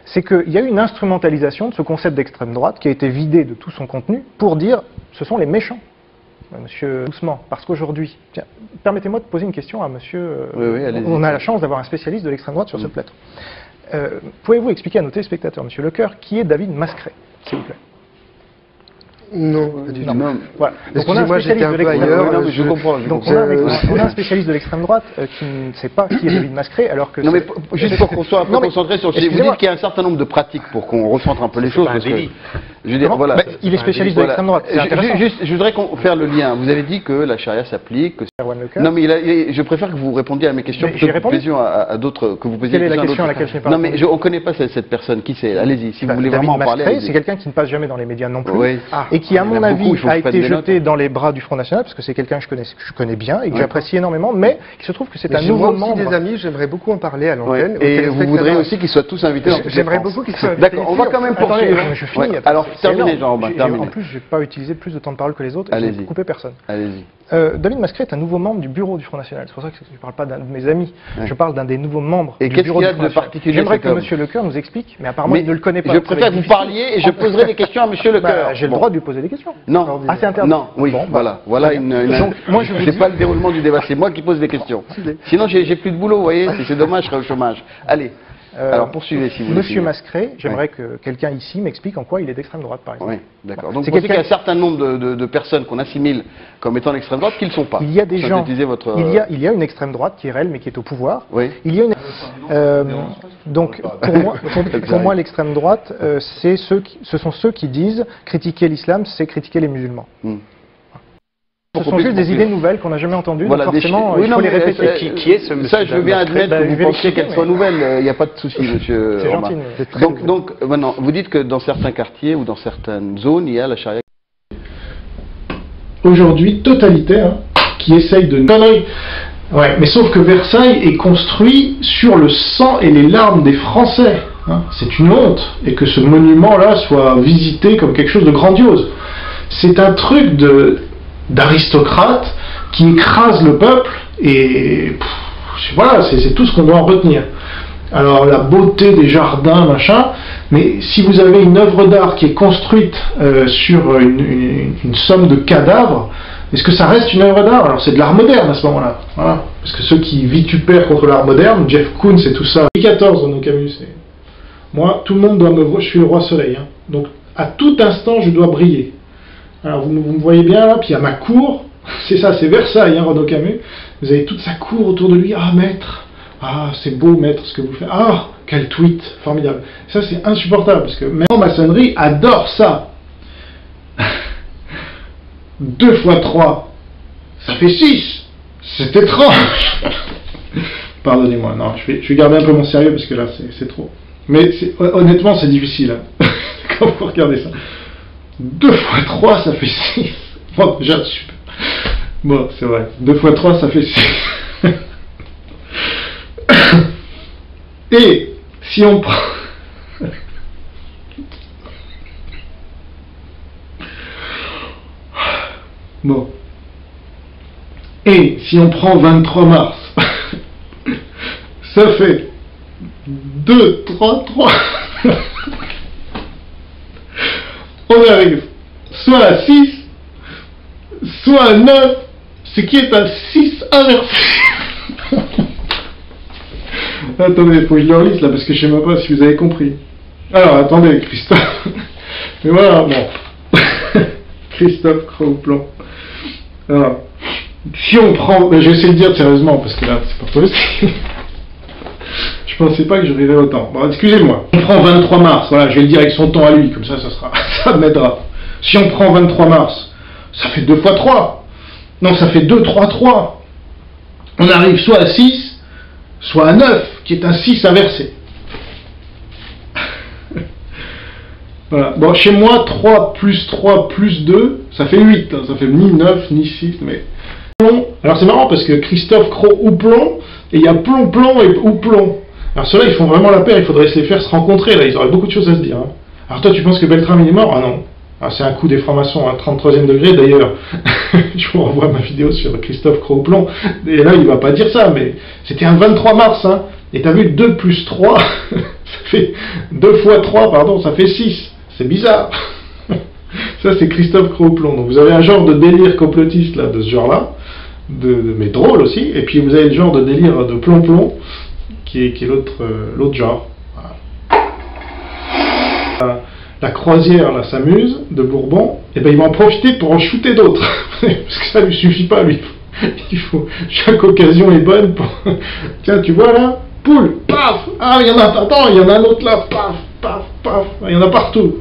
c'est qu'il y a eu une instrumentalisation de ce concept d'extrême droite qui a été vidé de tout son contenu pour dire ce sont les méchants. Monsieur Doucement, parce qu'aujourd'hui, permettez-moi de poser une question à monsieur... on a la chance d'avoir un spécialiste de l'extrême droite sur ce plateau. Pouvez-vous expliquer à nos téléspectateurs, monsieur Lecoeur, qui est David Mascret, s'il vous plaît? Non, non. Voilà. Donc on a un spécialiste de l'extrême droite. Je comprends. Donc on a un spécialiste de l'extrême droite qui ne sait pas qui est David Mascret, alors que... Non mais juste pour qu'on soit un peu concentré sur... Vous dites qu'il y a un certain nombre de pratiques pour qu'on recentre un peu les choses. Je veux dire, voilà. Il est spécialiste de l'extrême droite. Je voudrais faire le lien. Vous avez dit que la charia s'applique. Non mais je préfère que vous répondiez à mes questions plutôt que vous posiez à d'autres. Quelle est la question à laquelle je n'ai pas répondu? Non mais on ne connaît pas cette personne. Qui c'est? Allez-y. Si vous voulez vraiment en parler. C'est quelqu'un qui ne passe jamais dans les médias non plus. Et qui, à mon avis, a été jeté dans les bras du Front National, parce que c'est quelqu'un que je connais bien et que j'apprécie énormément, mais il se trouve que c'est un nouveau membre. Moi aussi des amis, j'aimerais beaucoup en parler à l'antenne. Et vous voudrez aussi qu'ils soient tous invités. J'aimerais beaucoup qu'ils soient invités. D'accord, on va quand même poursuivre. Je finis. Alors, terminez, Jean Robin. En plus, je n'ai pas utilisé plus de temps de parole que les autres, et je n'ai coupé personne. Allez-y. David Mascret est un nouveau membre du bureau du Front National. C'est pour ça que je ne parle pas d'un de mes amis, je parle d'un des nouveaux membres du bureau du Front National. J'aimerais que M. Lecoeur nous explique, mais apparemment il ne le connaît pas. Je préfère que vous parliez et je poserai des questions à M. Lecoeur. J'ai le droit de lui poser des questions. Non. Ah, c'est interdit. Non, oui, voilà. Voilà moi, je n'ai pas le déroulement du débat, c'est moi qui pose des questions. Sinon, j'ai plus de boulot, vous voyez, c'est dommage, je serai au chômage. Allez. Alors poursuivez si vous voulez. Monsieur Mascret, j'aimerais que quelqu'un ici m'explique en quoi il est d'extrême droite, par exemple. Oui, d'accord. Donc vous pensez qu'il y a un certain nombre de personnes qu'on assimile comme étant d'extrême droite qui ne le sont pas. Il y a des gens. Il y a une extrême droite qui est réelle mais qui est au pouvoir. Oui. Il y a une. Donc pour moi l'extrême droite, ce sont ceux qui disent critiquer l'islam, c'est critiquer les musulmans. Ce sont juste des idées nouvelles qu'on n'a jamais entendues, donc forcément il faut les répéter. Qui est ce monsieur? Ça, je veux bien admettre que vous pensiez qu'elles soient nouvelles, il n'y a pas de souci, monsieur Romain. C'est gentil. Donc, maintenant, vous dites que dans certains quartiers ou dans certaines zones, il y a la charia. Aujourd'hui, totalitaire, qui essaye de... Conneries. Ouais, mais sauf que Versailles est construit sur le sang et les larmes des Français. C'est une honte, et que ce monument-là soit visité comme quelque chose de grandiose. C'est un truc d'aristocrate qui écrase le peuple et voilà, c'est tout ce qu'on doit en retenir. Alors la beauté des jardins, machin, mais si vous avez une œuvre d'art qui est construite sur une somme de cadavres, est-ce que ça reste une œuvre d'art? Alors c'est de l'art moderne à ce moment-là, voilà. Parce que ceux qui vitupèrent contre l'art moderne, Jeff Koons et tout ça, Louis XIV dans nos Camus, moi, tout le monde doit me voir, je suis le roi soleil, donc à tout instant je dois briller. Alors vous me voyez bien là, puis il y a ma cour, c'est ça, c'est Versailles, Renaud Camus, vous avez toute sa cour autour de lui, ah maître, ah c'est beau maître ce que vous faites, ah quel tweet, formidable. Ça c'est insupportable, parce que même la maçonnerie adore ça. 2 fois 3, ça fait 6, c'est étrange. Pardonnez-moi, non, je vais garder un peu mon sérieux, parce que là c'est trop. Mais honnêtement c'est difficile, hein. Quand vous regardez ça. 2 fois 3, ça fait 6. Bon, déjà, super. Bon, c'est vrai. 2 fois 3, ça fait 6. Et si on prend... Bon. Et si on prend 23 mars, ça fait 2, 3, 3. On arrive soit à 6, soit à 9, ce qui est un 6 inversé. Attendez, il faut que je le relise là, parce que je ne sais même pas si vous avez compris. Alors, attendez, Christophe. Mais voilà, bon. Christophe Cros-Plomb. Alors, si on prend... je vais essayer de dire sérieusement, parce que là, c'est pas possible. Je pensais pas que je rirais autant. Bon, excusez-moi. On prend 23 mars, voilà, je vais le dire avec son ton à lui, comme ça, ça m'aidera. Si on prend 23 mars, ça fait 2 fois 3. Non, ça fait 2, 3, 3. On arrive soit à 6, soit à 9, qui est un 6 inversé. Voilà. Bon, chez moi, 3 plus 3 plus 2, ça fait 8. Hein. Ça fait ni 9, ni 6, mais... Alors c'est marrant parce que Christophe Cros-Houplon, et il y a Plomb et Houplon. Alors ceux-là, ils font vraiment la paire, il faudrait se les faire se rencontrer, là, ils auraient beaucoup de choses à se dire. Hein. Alors toi, tu penses que Beltrame, il est mort? Ah non. Ah, c'est un coup des francs-maçons, hein, 33e degré, d'ailleurs. Je vous renvoie ma vidéo sur Christophe Cros-Houplon, et là, il va pas dire ça, mais c'était un 23 mars, hein. Et t'as vu, 2 plus 3, ça fait 2 fois 3, pardon, ça fait 6. C'est bizarre. Ça, c'est Christophe Cros-Houplon. Donc vous avez un genre de délire complotiste, là, de ce genre-là, mais drôle aussi, et puis vous avez le genre de délire de plomb-plomb, qui est l'autre genre. Voilà. La croisière là s'amuse de Bourbon, et ben ils vont en profiter pour en shooter d'autres, parce que ça lui suffit pas lui. Il faut chaque occasion est bonne pour. Tiens, tu vois là, poule, paf, ah il y en a, attends, il y en a un autre là, paf, paf, paf, il y en a partout.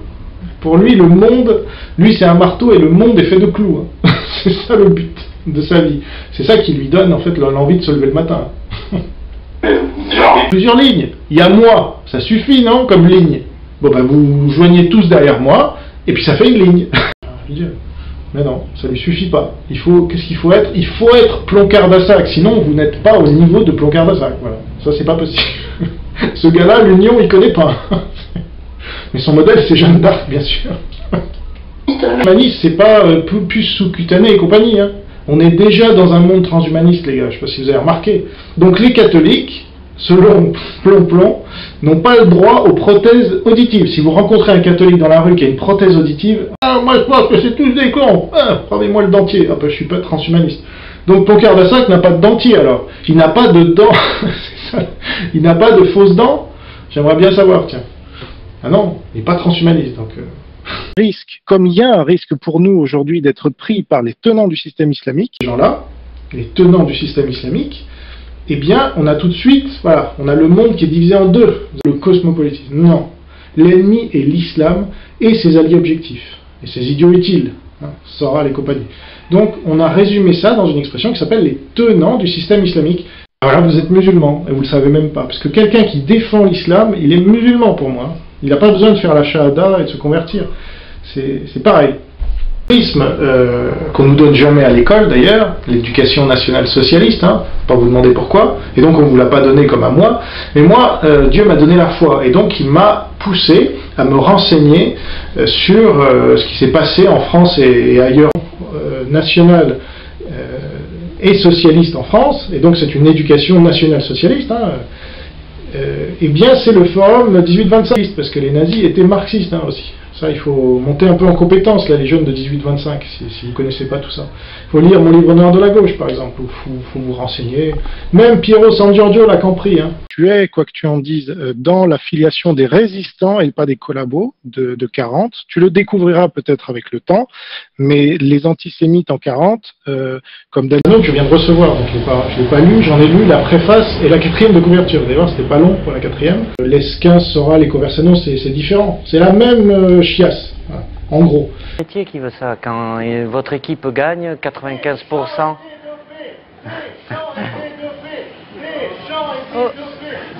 Pour lui le monde, lui c'est un marteau et le monde est fait de clous. Hein. C'est ça le but de sa vie. C'est ça qui lui donne en fait l'envie de se lever le matin. Plusieurs lignes. Il y a moi, ça suffit non comme ligne. Bon ben vous joignez tous derrière moi et puis ça fait une ligne. Mais non, ça lui suffit pas. Qu'est-ce qu'il faut être? Il faut être Plon-Cardassac, sinon vous n'êtes pas au niveau de Plon-Cardassac. Voilà, ça c'est pas possible. Ce gars-là, l'Union, il connaît pas. Mais son modèle, c'est Jeanne d'Arc, bien sûr. L'humanisme, c'est pas plus sous-cutané et compagnie. Hein. On est déjà dans un monde transhumaniste, les gars. Je sais pas si vous avez remarqué. Donc les catholiques, selon Plomb-Plomb, n'ont pas le droit aux prothèses auditives. Si vous rencontrez un catholique dans la rue qui a une prothèse auditive, ah, moi je pense que c'est tous des cons. Ah, prenez-moi le dentier. Ah, ben, je suis pas transhumaniste. Donc Plon-Cardassac n'a pas de dentier alors. Il n'a pas de dents. C'est ça. Il n'a pas de fausses dents. J'aimerais bien savoir, tiens. Ah non, il n'est pas transhumaniste, donc... Risque, comme il y a un risque pour nous aujourd'hui d'être pris par les tenants du système islamique, ces gens-là, les tenants du système islamique, eh bien, on a tout de suite, voilà, on a le monde qui est divisé en deux, le cosmopolitisme. Non, l'ennemi est l'islam et ses alliés objectifs, et ses idiots utiles, hein, Soral et compagnie. Donc, on a résumé ça dans une expression qui s'appelle les tenants du système islamique. Voilà, vous êtes musulman, et vous ne le savez même pas, parce que quelqu'un qui défend l'islam, il est musulman pour moi. Il n'a pas besoin de faire la shahada et de se convertir. C'est pareil. Qu'on nous donne jamais à l'école d'ailleurs, l'éducation nationale socialiste, hein, pas vous demander pourquoi, et donc on ne vous l'a pas donné comme à moi, mais moi, Dieu m'a donné la foi, et donc il m'a poussé à me renseigner sur ce qui s'est passé en France et ailleurs, nationale et socialiste en France, et donc c'est une éducation nationale socialiste, hein, eh bien c'est le forum 18-25, parce que les nazis étaient marxistes hein, aussi. Ça, il faut monter un peu en compétence, là, les jeunes de 18-25, si vous ne connaissez pas tout ça. Il faut lire mon livre noir de la gauche, par exemple, il faut vous renseigner. Même Piero San Giorgio l'a compris. Hein. Tu es, quoi que tu en dises, dans la filiation des résistants et pas des collabos de 40. Tu le découvriras peut-être avec le temps, mais les antisémites en 40, comme Daniel, je viens de recevoir, donc je ne l'ai pas lu, j'en ai lu la préface et la 4e de couverture. D'ailleurs, c'était pas long pour la 4e. Lesquin, Soral et Conversano, c'est différent. C'est la même chiasse, voilà, en gros. C'est métier qui veut ça, quand votre équipe gagne 95%. Oh.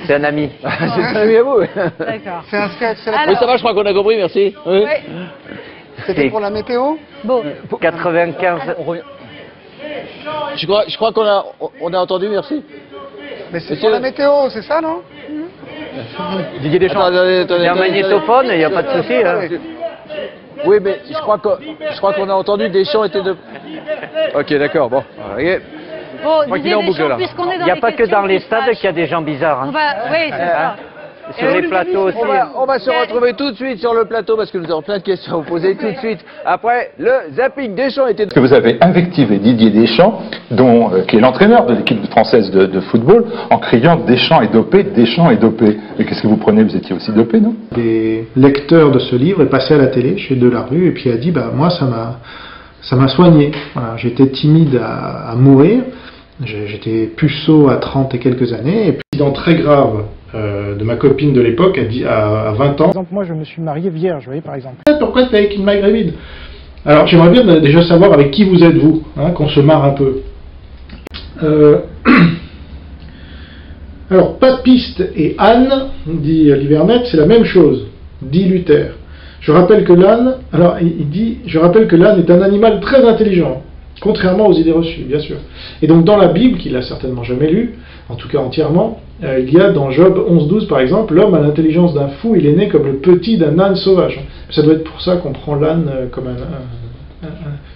C'est un ami. C'est un ami à vous. D'accord. C'est un sketch. Oui, ça va, je crois qu'on a compris, merci. Oui. Oui. C'était pour la météo? Bon. 95. Je crois qu'on a entendu, merci. Mais c'est pour la météo, c'est ça, non? Didier Deschamps. Il y a un magnétophone, il n'y a pas de souci. Hein. Oui, mais je crois qu'on a entendu que Deschamps était de... Ok, d'accord, bon. Bon, Didier Deschamps, puisqu'on est dans Il n'y a pas que dans les stades qu'il y a des gens bizarres. Hein. Oui, c'est ça. Sur les plateaux aussi. On va se retrouver tout de suite sur le plateau parce que nous avons plein de questions à vous poser tout de suite. Après, le zapping Deschamps était... Que vous avez invectivé Didier Deschamps, qui est l'entraîneur de l'équipe française de football, en criant « Deschamps est dopé, Deschamps est dopé ». Mais qu'est-ce que vous prenez? Vous étiez aussi dopé, non? Des lecteurs de ce livre est passé à la télé, chez Delarue, et puis a dit « moi, ça m'a soigné. Voilà, j'étais timide à mourir, j'étais puceau à 30 et quelques années, et puis accident très grave de ma copine de l'époque à 20 ans. Par exemple, moi je me suis marié vierge, vous voyez, par exemple. Pourquoi tu es avec une maghrébine? Alors j'aimerais bien déjà savoir avec qui vous êtes vous, hein, qu'on se marre un peu. Alors papiste et âne, dit Livernet, c'est la même chose, dit Luther. Je rappelle que l'âne, alors il dit, je rappelle que l'âne est un animal très intelligent, contrairement aux idées reçues, bien sûr. Et donc dans la Bible, qu'il a certainement jamais lue, en tout cas entièrement, il y a dans Job 11-12 par exemple, l'homme a l'intelligence d'un fou, il est né comme le petit d'un âne sauvage. Ça doit être pour ça qu'on prend l'âne comme un...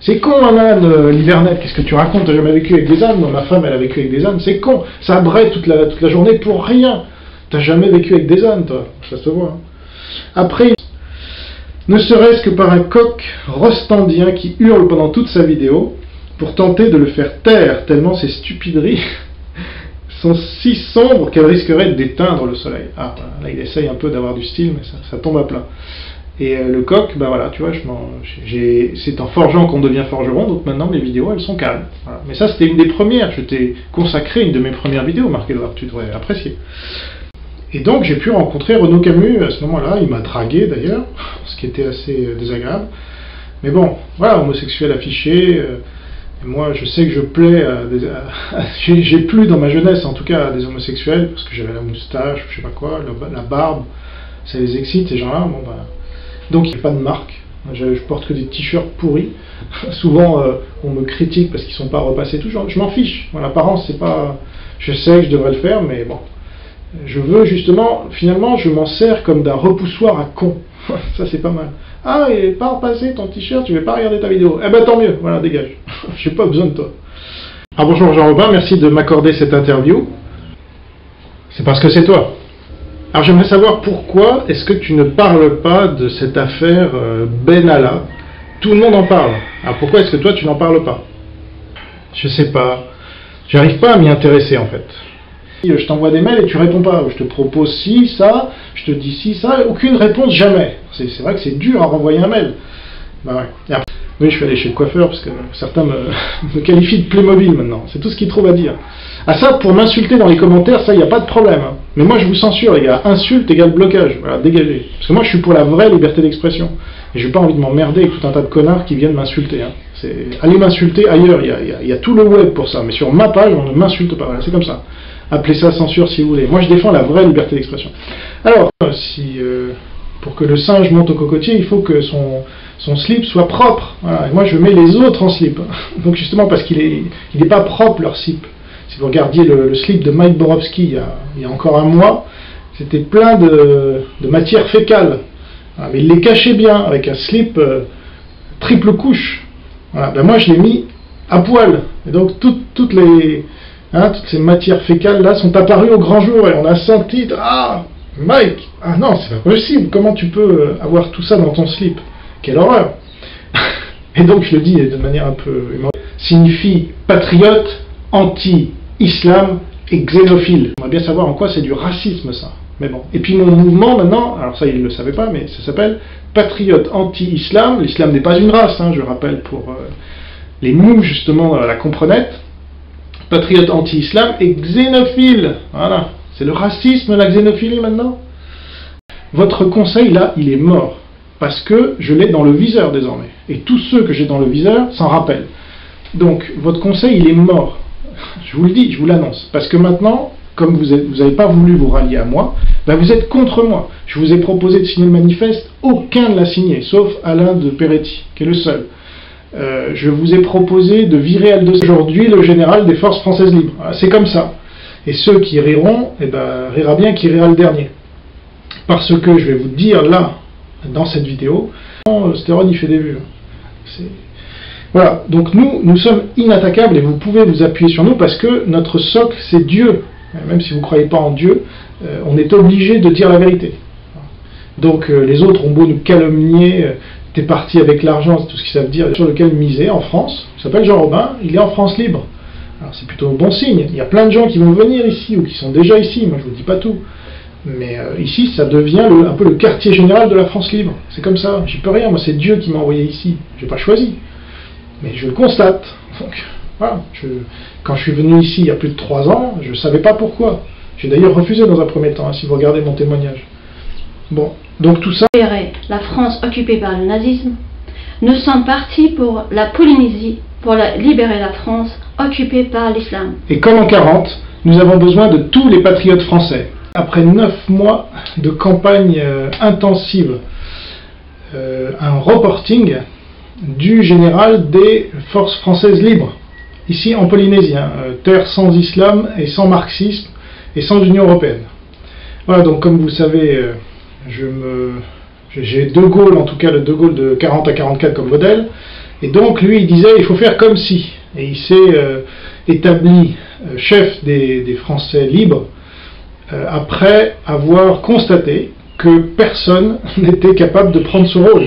C'est con un âne, Livernet, qu'est-ce que tu racontes? T'as jamais vécu avec des ânes? Moi, ma femme, elle a vécu avec des ânes, c'est con, ça braie toute la journée pour rien. T'as jamais vécu avec des ânes, toi, ça se voit. Hein. Après, ne serait-ce que par un coq rostandien qui hurle pendant toute sa vidéo, pour tenter de le faire taire, tellement ces stupideries sont si sombres qu'elles risqueraient d'éteindre le soleil. Ah, là il essaye un peu d'avoir du style, mais ça tombe à plat. Et le coq, ben voilà, tu vois, c'est en forgeant qu'on devient forgeron, donc maintenant mes vidéos, elles sont calmes. Voilà. Mais ça, c'était une des premières, je t'ai consacré une de mes premières vidéos, Marc-Edouard, tu devrais apprécier. Et donc j'ai pu rencontrer Renaud Camus à ce moment-là, il m'a dragué d'ailleurs, ce qui était assez désagréable. Mais bon, voilà, homosexuel affiché... moi, je sais que je plais j'ai plu dans ma jeunesse, en tout cas, à des homosexuels, parce que j'avais la moustache, je sais pas quoi, la barbe, ça les excite, ces gens-là. Bon, bah. Donc, il n'y a pas de marque. Je porte que des t-shirts pourris. Souvent, on me critique parce qu'ils ne sont pas repassés toujours. Je m'en fiche. Bon, l'apparence, c'est pas... Je sais que je devrais le faire, mais bon. Je veux justement, finalement, je m'en sers comme d'un repoussoir à con. Ça, c'est pas mal. Ah, il n'est pas repassé ton t-shirt, tu ne veux pas regarder ta vidéo. Eh ben tant mieux, voilà, dégage. J'ai pas besoin de toi. Ah bonjour Jean-Robin, merci de m'accorder cette interview. C'est parce que c'est toi. Alors j'aimerais savoir pourquoi est-ce que tu ne parles pas de cette affaire Benalla. Tout le monde en parle. Alors pourquoi est-ce que toi tu n'en parles pas? Je sais pas. J'arrive pas à m'y intéresser en fait. Je t'envoie des mails et tu réponds pas. Je te propose ci, ça, je te dis ci, ça, aucune réponse, jamais. C'est vrai que c'est dur à renvoyer un mail. Bah ouais. Et après, oui, je suis allé chez le coiffeur parce que certains me qualifient de Playmobil maintenant. C'est tout ce qu'ils trouvent à dire. Ah ça, pour m'insulter dans les commentaires, ça, il n'y a pas de problème. Hein. Mais moi, je vous censure, les gars. Insulte égale blocage. Voilà, dégagez. Parce que moi, je suis pour la vraie liberté d'expression. Et je n'ai pas envie de m'emmerder avec tout un tas de connards qui viennent m'insulter. Hein. Allez m'insulter ailleurs. Il y a tout le web pour ça. Mais sur ma page, on ne m'insulte pas. Voilà, c'est comme ça. Appelez ça censure si vous voulez. Moi, je défends la vraie liberté d'expression. Alors, pour que le singe monte au cocotier, il faut que son slip soit propre. Voilà. Et moi, je mets les autres en slip. Donc, justement, parce qu'il n'est pas propre, leur slip. Si vous regardiez le slip de Mike Borowski il y a encore un mois, c'était plein de matière fécale. Voilà. Mais il les cachait bien, avec un slip triple couche. Voilà. Ben, moi, je l'ai mis à poil. Et donc, toutes ces matières fécales-là sont apparues au grand jour et on a senti « Ah, Mike, ah non, c'est pas possible, comment tu peux avoir tout ça dans ton slip? Quelle horreur !» Et donc je le dis de manière un peu signifie patriote, anti-islam et xénophile. On va bien savoir en quoi c'est du racisme ça. Mais bon. Et puis mon mouvement maintenant, alors ça il ne le savait pas, mais ça s'appelle patriote anti-islam. L'islam n'est pas une race, hein, je rappelle pour les mous justement la comprenette. Patriote anti-islam et xénophile. Voilà. C'est le racisme, la xénophilie maintenant. Votre conseil là, il est mort. Parce que je l'ai dans le viseur désormais. Et tous ceux que j'ai dans le viseur s'en rappellent. Donc, votre conseil, il est mort. Je vous le dis, je vous l'annonce. Parce que maintenant, comme vous n'avez pas voulu vous rallier à moi, ben vous êtes contre moi. Je vous ai proposé de signer le manifeste, aucun ne l'a signé, sauf Alain de Peretti, qui est le seul. Je vous ai proposé de virer Aldous aujourd'hui, le général des forces françaises libres. Voilà, c'est comme ça. Et ceux qui riront, eh ben, rira bien qui rira le dernier. Parce que je vais vous dire là, dans cette vidéo, Stéron il fait des vues. Voilà, donc nous sommes inattaquables et vous pouvez vous appuyer sur nous parce que notre socle c'est Dieu. Même si vous ne croyez pas en Dieu, on est obligé de dire la vérité. Donc les autres ont beau nous calomnier, t'es parti avec l'argent, c'est tout ce qu'ils savent dire, sur lequel miser en France. Il s'appelle Jean Robin, il est en France libre. Alors c'est plutôt un bon signe. Il y a plein de gens qui vont venir ici ou qui sont déjà ici, moi je vous dis pas tout. Mais ici, ça devient un peu le quartier général de la France libre. C'est comme ça, j'y peux rien, moi c'est Dieu qui m'a envoyé ici. J'ai pas choisi. Mais je le constate. Donc, voilà, quand je suis venu ici il y a plus de 3 ans, je ne savais pas pourquoi. J'ai d'ailleurs refusé dans un premier temps, hein, si vous regardez mon témoignage. Bon, donc tout ça... La France occupée par le nazisme, nous sommes partis pour la Polynésie, pour libérer la France occupée par l'islam. Et comme en 40, nous avons besoin de tous les patriotes français. Après 9 mois de campagne intensive, un reporting du général des forces françaises libres, ici en Polynésie, hein, terre sans islam et sans marxisme et sans Union européenne. Voilà, donc comme vous savez, j'ai De Gaulle, en tout cas le De Gaulle de 40 à 44 comme modèle, et donc lui il disait il faut faire comme si, et il s'est établi chef des Français libres après avoir constaté que personne n'était capable de prendre ce rôle.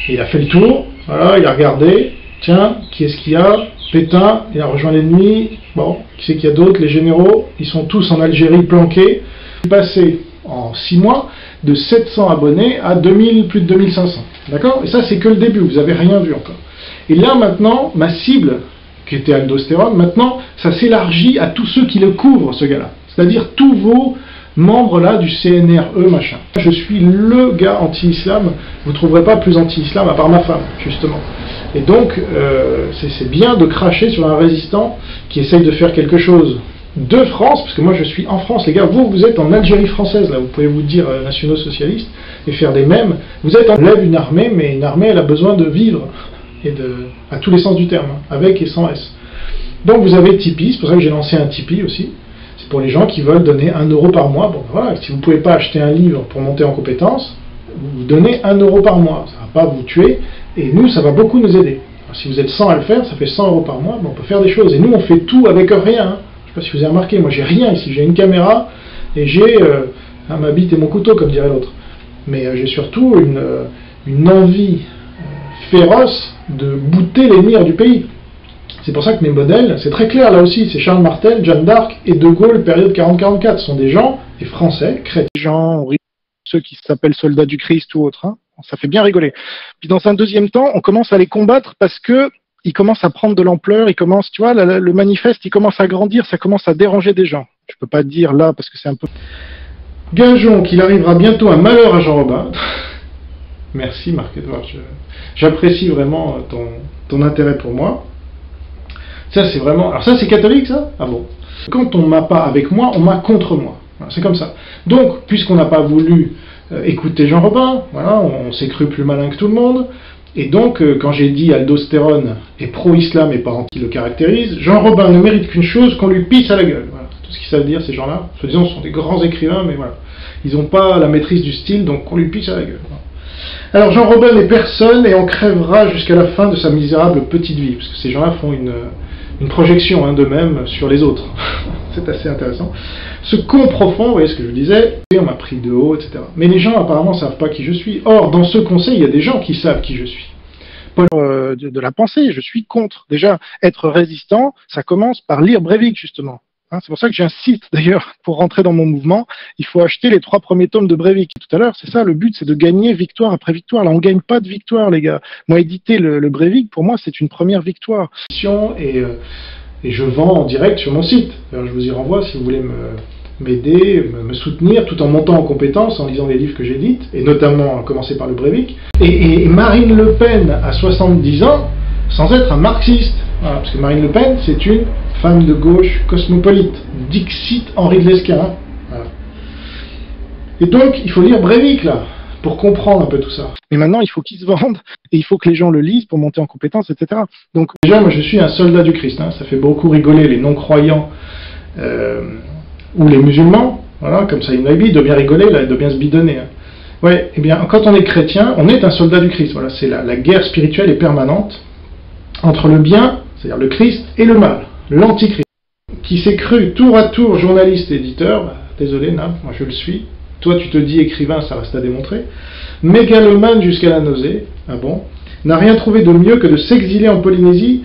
Et il a fait le tour. Voilà, il a regardé, tiens, qui est-ce qu'il y a? Pétain, il a rejoint l'ennemi, bon, qui c'est qu'il y a d'autres? Les généraux, ils sont tous en Algérie planqués. Il est passé en 6 mois de 700 abonnés à plus de 2500, d'accord? Et ça c'est que le début, vous n'avez rien vu encore. Et là maintenant, ma cible, qui était Aldo Stéron, maintenant, ça s'élargit à tous ceux qui le couvrent, ce gars-là. C'est-à-dire tous vos membre là du CNRE machin. Je suis le gars anti-islam, vous ne trouverez pas plus anti-islam à part ma femme, justement. Et donc, c'est bien de cracher sur un résistant qui essaye de faire quelque chose de France, parce que moi je suis en France, les gars, vous êtes en Algérie française, là, vous pouvez vous dire nationaux socialistes, et faire des mèmes. Vous êtes en lève une armée, mais une armée elle a besoin de vivre, et à tous les sens du terme, hein, avec et sans S. Donc vous avez Tipeee, c'est pour ça que j'ai lancé un Tipeee aussi. Pour les gens qui veulent donner 1 euro par mois. Bon, voilà, si vous ne pouvez pas acheter un livre pour monter en compétences, vous donnez 1 euro par mois. Ça ne va pas vous tuer, et nous, ça va beaucoup nous aider. Alors, si vous êtes 100 à le faire, ça fait 100 euros par mois, bon, on peut faire des choses. Et nous, on fait tout avec rien. Hein. Je ne sais pas si vous avez remarqué, moi, j'ai rien ici. J'ai une caméra, et j'ai ma bite et mon couteau, comme dirait l'autre. Mais j'ai surtout une envie féroce de bouter les murs du pays. C'est pour ça que mes modèles, c'est très clair là aussi, c'est Charles Martel, Jeanne d'Arc et De Gaulle, période 40-44. Ce sont des gens, des Français, chrétiens. Des gens, ceux qui s'appellent soldats du Christ ou autres, hein. Ça fait bien rigoler. Puis dans un deuxième temps, on commence à les combattre parce que ils commencent à prendre de l'ampleur, ils commencent, tu vois, le manifeste, il commence à grandir, ça commence à déranger des gens. Je peux pas dire là parce que c'est un peu... Gageons qu'il arrivera bientôt un malheur à Jean Robin. Merci Marc-Edouard, j'apprécie vraiment ton intérêt pour moi. Ça c'est vraiment... Alors ça c'est catholique ça? Ah bon. Quand on m'a pas avec moi, on m'a contre moi. Voilà, c'est comme ça. Donc, puisqu'on n'a pas voulu écouter Jean Robin, voilà, on s'est cru plus malin que tout le monde, et donc quand j'ai dit Aldo Stéron est pro-islam et pas anti le caractérise, Jean Robin ne mérite qu'une chose, qu'on lui pisse à la gueule. Voilà. Tout ce qu'ils savent dire ces gens-là, soi-disant ce sont des grands écrivains, mais voilà. Ils n'ont pas la maîtrise du style, donc qu'on lui pisse à la gueule. Voilà. Alors Jean Robin n'est personne et on crèvera jusqu'à la fin de sa misérable petite vie, parce que ces gens-là font une projection hein, d'eux-mêmes sur les autres. C'est assez intéressant. Ce con profond, vous voyez ce que je disais, on m'a pris de haut, etc. Mais les gens apparemment ne savent pas qui je suis. Or, dans ce conseil, il y a des gens qui savent qui je suis. Pas de la pensée, je suis contre. Déjà, être résistant, ça commence par lire Breivik, justement. C'est pour ça que j'incite d'ailleurs, pour rentrer dans mon mouvement, il faut acheter les 3 premiers tomes de Breivik. Tout à l'heure, c'est ça, le but, c'est de gagner victoire après victoire. Là, on ne gagne pas de victoire, les gars. Moi, éditer le Breivik, pour moi, c'est une première victoire. Et je vends en direct sur mon site. Alors, je vous y renvoie si vous voulez m'aider, me soutenir, tout en montant en compétences, en lisant les livres que j'édite, et notamment à commencer par le Breivik. Et Marine Le Pen, à 70 ans, sans être un marxiste. Voilà, parce que Marine Le Pen, c'est une femme de gauche cosmopolite. Dixit Henri de Lesquin. Voilà. Et donc, il faut lire Breivik, là, pour comprendre un peu tout ça. Mais maintenant, il faut qu'il se vende, et il faut que les gens le lisent pour monter en compétence, etc. Donc, déjà, moi, je suis un soldat du Christ. Hein. Ça fait beaucoup rigoler les non-croyants ou les musulmans. Voilà, comme ça, il de bien rigoler, là, de bien se bidonner. Hein. Ouais, eh bien, quand on est chrétien, on est un soldat du Christ. Voilà, c'est la guerre spirituelle et permanente entre le bien, c'est-à-dire le Christ, et le mal, l'antichrist. Qui s'est cru tour à tour journaliste et éditeur, bah, désolé, Nam, moi je le suis. Toi, tu te dis écrivain, ça reste à démontrer. Mégalomane jusqu'à la nausée, ah bon, n'a rien trouvé de mieux que de s'exiler en Polynésie.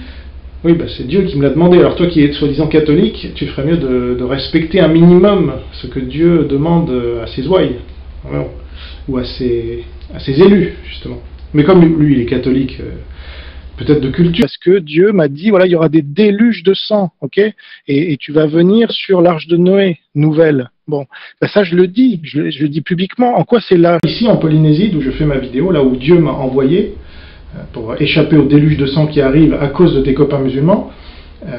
Oui, bah, c'est Dieu qui me l'a demandé. Alors toi qui es soi-disant catholique, tu ferais mieux de respecter un minimum ce que Dieu demande à ses ouailles, ou à ses élus, justement. Mais comme lui, il est catholique, peut-être de culture. Parce que Dieu m'a dit, voilà, il y aura des déluges de sang, ok, et tu vas venir sur l'arche de Noé, nouvelle. Bon, ben ça je le dis, je le dis publiquement. En quoi c'est là? Ici en Polynésie, d'où je fais ma vidéo, là où Dieu m'a envoyé pour échapper au déluge de sang qui arrive à cause de tes copains musulmans,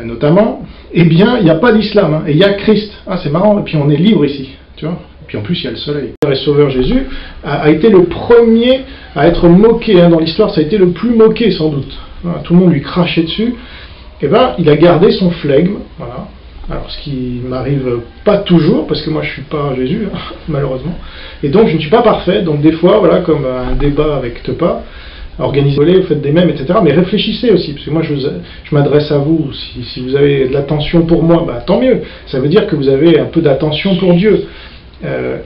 notamment, eh bien, il n'y a pas d'islam, hein, et il y a Christ. Ah, c'est marrant, et puis on est libre ici, tu vois. Et puis en plus, il y a le soleil. Le Sauveur Jésus a été le premier à être moqué, hein, dans l'histoire, ça a été le plus moqué sans doute. Voilà, tout le monde lui crachait dessus. Et ben, il a gardé son flegme, voilà. Alors, ce qui m'arrive pas toujours, parce que moi je suis pas Jésus, hein, malheureusement. Et donc, je ne suis pas parfait. Donc, des fois, voilà, comme un débat avec Tepa, organisez, vous faites des mèmes, etc. Mais réfléchissez aussi, parce que moi, je m'adresse à vous. Si vous avez de l'attention pour moi, bah, tant mieux. Ça veut dire que vous avez un peu d'attention pour Dieu.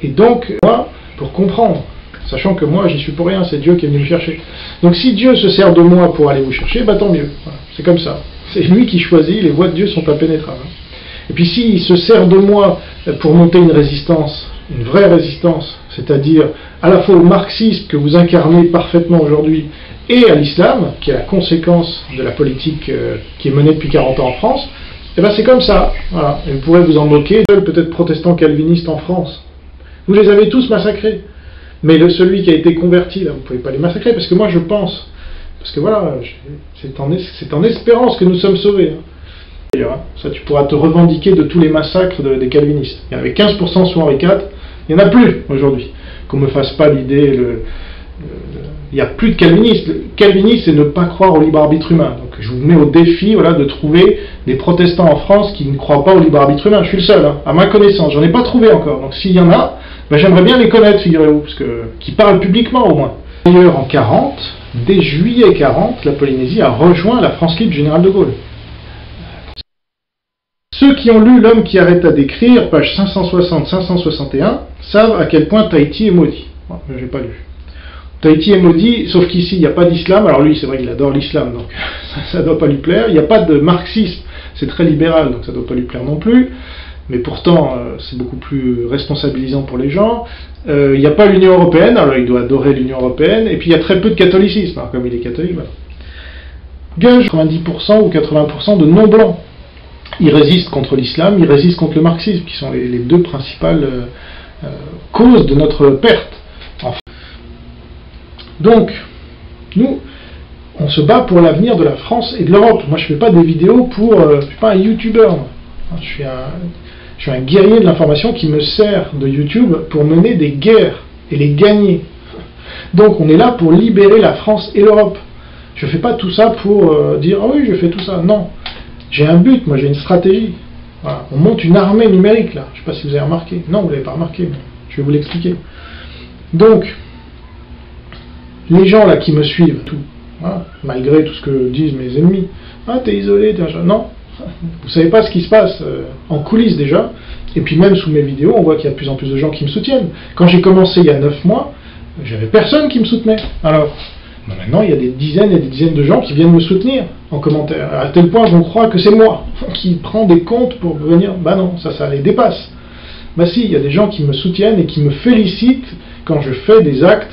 Et donc, moi, pour comprendre, sachant que moi, j'y suis pour rien, c'est Dieu qui est venu me chercher. Donc, si Dieu se sert de moi pour aller vous chercher, bah, tant mieux. Voilà, c'est comme ça. C'est lui qui choisit, les voies de Dieu sont impénétrables. Et puis s'il se sert de moi pour monter une résistance, une vraie résistance, c'est-à-dire à la fois au marxisme que vous incarnez parfaitement aujourd'hui, et à l'islam, qui est la conséquence de la politique qui est menée depuis 40 ans en France, et bien c'est comme ça. Voilà. Et vous pourrez vous en moquer, peut-être protestants calvinistes en France. Vous les avez tous massacrés. Mais celui qui a été converti, là, vous ne pouvez pas les massacrer, parce que moi je pense, parce que voilà, c'est en espérance que nous sommes sauvés. Hein. Ça, tu pourras te revendiquer de tous les massacres des calvinistes. Il y en avait 15% sous Henri IV, il n'y en a plus aujourd'hui. Qu'on ne me fasse pas l'idée, il n'y a plus de calvinistes. Le calviniste, c'est ne pas croire au libre arbitre humain. Donc je vous mets au défi, voilà, de trouver des protestants en France qui ne croient pas au libre arbitre humain. Je suis le seul, hein, à ma connaissance, j'en ai pas trouvé encore. Donc s'il y en a, ben, j'aimerais bien les connaître, figurez-vous, parce que qui parlent publiquement au moins. D'ailleurs, en 40, dès juillet 40, la Polynésie a rejoint la France libre du général de Gaulle. Ceux qui ont lu L'homme qui arrête à d'écrire, page 560-561, savent à quel point Tahiti est maudit. Bon, j'ai pas lu. Tahiti est maudit, sauf qu'ici, il n'y a pas d'islam. Alors lui, c'est vrai qu'il adore l'islam, donc ça ne doit pas lui plaire. Il n'y a pas de marxisme, c'est très libéral, donc ça ne doit pas lui plaire non plus. Mais pourtant, c'est beaucoup plus responsabilisant pour les gens. Il n'y a pas l'Union Européenne, alors il doit adorer l'Union Européenne. Et puis il y a très peu de catholicisme, alors, comme il est catholique. Voilà. Gage 90% ou 80% de non-blancs. Ils résistent contre l'islam, ils résistent contre le marxisme, qui sont les deux principales causes de notre perte. Enfin. Donc, nous, on se bat pour l'avenir de la France et de l'Europe. Moi, je ne fais pas des vidéos pour... je ne suis pas un youtubeur. Je suis un guerrier de l'information qui me sert de YouTube pour mener des guerres et les gagner. Donc, on est là pour libérer la France et l'Europe. Je ne fais pas tout ça pour dire « Ah oui, je fais tout ça ». Non. J'ai un but, moi j'ai une stratégie. Voilà. On monte une armée numérique là. Je ne sais pas si vous avez remarqué. Non, vous ne l'avez pas remarqué, mais je vais vous l'expliquer. Donc, les gens là qui me suivent, tout, voilà, malgré tout ce que disent mes ennemis, ah t'es isolé, non, vous savez pas ce qui se passe en coulisses déjà, et puis même sous mes vidéos, on voit qu'il y a de plus en plus de gens qui me soutiennent. Quand j'ai commencé il y a 9 mois, j'avais personne qui me soutenait. Alors, maintenant, il y a des dizaines et des dizaines de gens qui viennent me soutenir en commentaire, à tel point qu'on croit que c'est moi qui prends des comptes pour venir. Bah non, ça les dépasse. Bah si, il y a des gens qui me soutiennent et qui me félicitent quand je fais des actes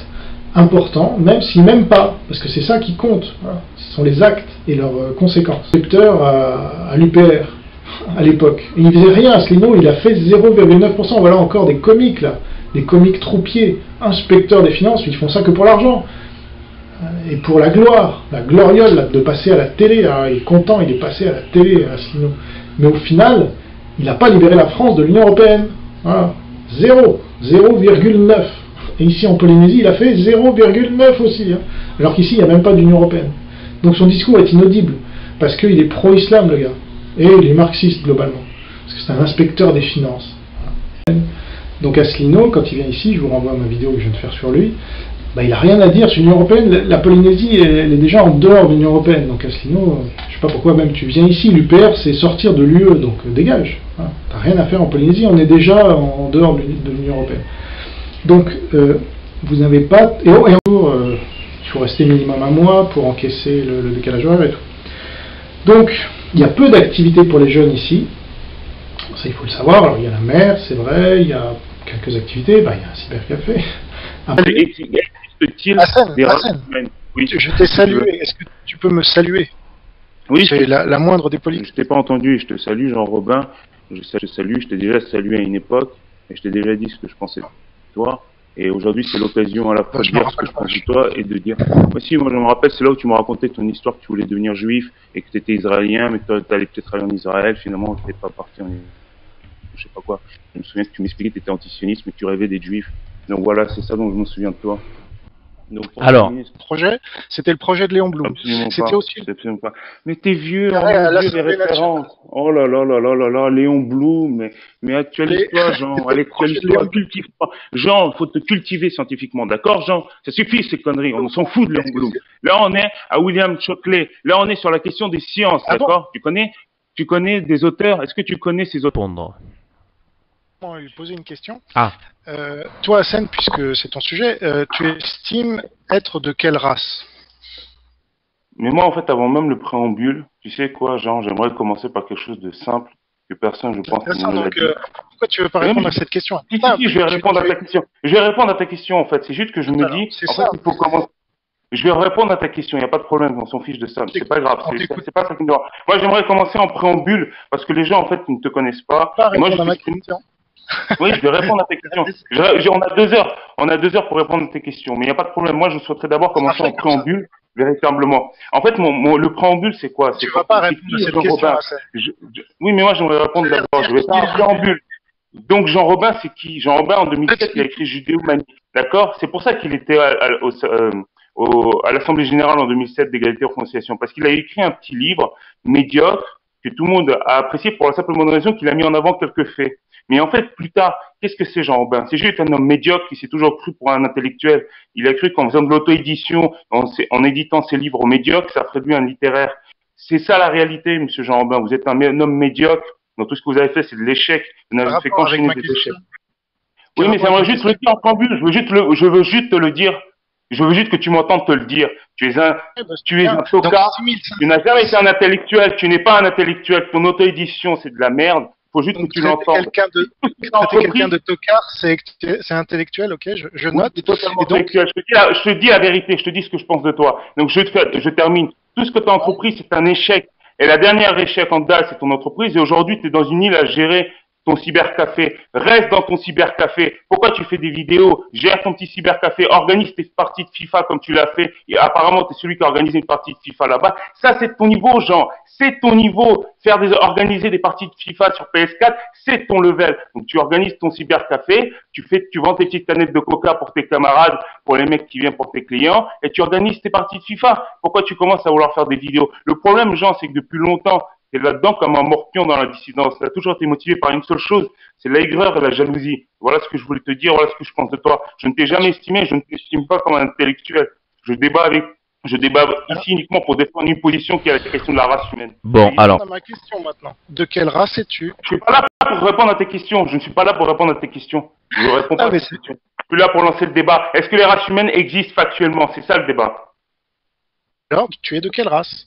importants, même s'ils m'aiment pas, parce que c'est ça qui compte. Voilà. Ce sont les actes et leurs conséquences. Inspecteur à l'UPR, à l'époque. Et il faisait rien, Asselineau, il a fait 0,9%. Voilà encore des comiques, là. Des comiques troupiers, inspecteurs des finances, ils font ça que pour l'argent. Et pour la gloire, la gloriole là, de passer à la télé, hein, il est content, il est passé à la télé, Asselineau. Mais au final, il n'a pas libéré la France de l'Union Européenne. Voilà. 0,9. Et ici en Polynésie, il a fait 0,9 aussi. Hein. Alors qu'ici, il n'y a même pas d'Union Européenne. Donc son discours est inaudible, parce qu'il est pro-islam, le gars. Et il est marxiste, globalement. Parce que c'est un inspecteur des finances. Donc Asselineau, quand il vient ici, je vous renvoie à ma vidéo que je viens de faire sur lui, il n'a rien à dire sur l'Union Européenne. La Polynésie, elle est déjà en dehors de l'Union Européenne. Donc Asselineau, je ne sais pas pourquoi même tu viens ici. L'UPR, c'est sortir de l'UE, donc dégage. Hein. Tu n'as rien à faire en Polynésie, on est déjà en dehors de l'Union Européenne. Donc, vous n'avez pas... Et en jour, il faut rester minimum un mois pour encaisser le décalage horaire et tout. Donc, il y a peu d'activités pour les jeunes ici. Ça, il faut le savoir. Alors, il y a la mer, c'est vrai, il y a quelques activités. Il y a un cybercafé. Hassan, oui. Je t'ai salué. Est-ce que tu peux me saluer? Oui. C'est la moindre des politiques. Je t'ai pas entendu. Je te salue, Jean-Robin. Je t'ai déjà salué à une époque. Et je t'ai déjà dit ce que je pensais de toi. Et aujourd'hui, c'est l'occasion à la fois de dire ce que je pense de toi et de dire... Moi, si, moi, je me rappelle, c'est là où tu me racontais ton histoire, que tu voulais devenir juif et que tu étais israélien, mais que tu allais peut-être aller en Israël. Finalement, tu n'étais pas parti en... Je sais pas quoi. Je me souviens que tu m'expliquais que tu étais antisioniste, mais que tu rêvais d'être juif. Donc voilà, c'est ça dont je me souviens de toi. Donc, alors, c'était le projet de Léon Blum. C'était aussi. Absolument pas. Mais t'es vieux, vieux les références. Oh là là là là là là, Léon Blum, mais actualise-toi, Jean. Actualise-toi, cultive-toi. Jean, faut te cultiver scientifiquement, d'accord, Jean? Ça suffit ces conneries. On s'en fout de Léon Blum. Là, on est à William Shockley. Là, on est sur la question des sciences, d'accord? Tu connais des auteurs? Est-ce que tu connais ces auteurs? Lui poser une question. Toi, Hassan, puisque c'est ton sujet, tu estimes être de quelle race? Mais moi, en fait, avant même le préambule, tu sais quoi, Jean, j'aimerais commencer par quelque chose de simple, que personne, je pense, ne l'a dit. Pourquoi tu veux pas répondre à cette question? Si, je vais répondre à ta question. Je vais répondre à ta question, en fait. C'est juste que je me dis, en fait, il faut commencer. Je vais répondre à ta question, il n'y a pas de problème, on s'en fiche de ça, c'est pas grave, c'est pas ça qui me doit. Moi, j'aimerais commencer en préambule, parce que les gens, en fait, ne te connaissent pas. Et moi, oui, je vais répondre à tes questions. On a 2 heures pour répondre à tes questions, mais il n'y a pas de problème. Moi, je souhaiterais d'abord commencer en préambule, véritablement. En fait, le préambule, c'est quoi? Tu ne vas pas répondre à cette question. Oui, mais moi, j'aimerais répondre d'abord. Je vais faire un préambule. Donc, Jean Robin, c'est qui? Jean Robin, en 2007, il a écrit Judéo-Manie. D'accord? C'est pour ça qu'il était à l'Assemblée Générale en 2007 d'égalité et réconciliation, parce qu'il a écrit un petit livre médiocre que tout le monde a apprécié pour la simple bonne raison qu'il a mis en avant quelques faits. Mais en fait, plus tard, qu'est-ce que c'est Jean Robin? C'est juste un homme médiocre qui s'est toujours cru pour un intellectuel. Il a cru qu'en faisant de l'auto-édition, en éditant ses livres médiocres, ça ferait de lui un littéraire. C'est ça la réalité, monsieur Jean Robin. Vous êtes un homme médiocre. Dans tout ce que vous avez fait, c'est de l'échec. Vous n'avez fait qu'enchaîner des échecs. Oui, mais j'aimerais juste le dire en préambule. Je veux juste te le dire. Je veux juste que tu m'entendes te le dire. Tu es un tocard. Tu n'as jamais été un intellectuel. Tu n'es pas un intellectuel. Ton auto-édition, c'est de la merde. Faut juste que tu l'entendes. Quelqu'un de tocard, c'est intellectuel, ok, je note. Totalement intellectuel. Je te dis la vérité, je te dis ce que je pense de toi. Donc je termine. Tout ce que tu as entrepris, c'est un échec. Et la dernière échec en date, c'est ton entreprise. Et aujourd'hui, tu es dans une île à gérer ton cybercafé. Reste dans ton cybercafé. Pourquoi tu fais des vidéos? Gère ton petit cybercafé. Organise tes parties de FIFA comme tu l'as fait. Et apparemment, tu es celui qui a organisé une partie de FIFA là-bas. Ça, c'est ton niveau, Jean. C'est ton niveau. Organiser des parties de FIFA sur PS4, c'est ton level. Donc, tu organises ton cybercafé. Tu vends tes petites canettes de coca pour tes camarades, pour les mecs qui viennent pour tes clients. Et tu organises tes parties de FIFA. Pourquoi tu commences à vouloir faire des vidéos? Le problème, Jean, c'est que depuis longtemps, t'es là-dedans comme un morpion dans la dissidence. Tu as toujours été motivé par une seule chose, c'est l'aigreur et la jalousie. Voilà ce que je voulais te dire, voilà ce que je pense de toi. Je ne t'ai jamais estimé, je ne t'estime pas comme un intellectuel. Je débat ici uniquement pour défendre une position qui est la question de la race humaine. Bon, alors. Ma question maintenant. De quelle race es-tu? Je suis pas là pour répondre à tes questions. Je ne suis pas là pour répondre à tes questions. Je ne réponds pas à tes questions. Je suis là pour lancer le débat. Est-ce que les races humaines existent factuellement? C'est ça le débat. Alors, tu es de quelle race?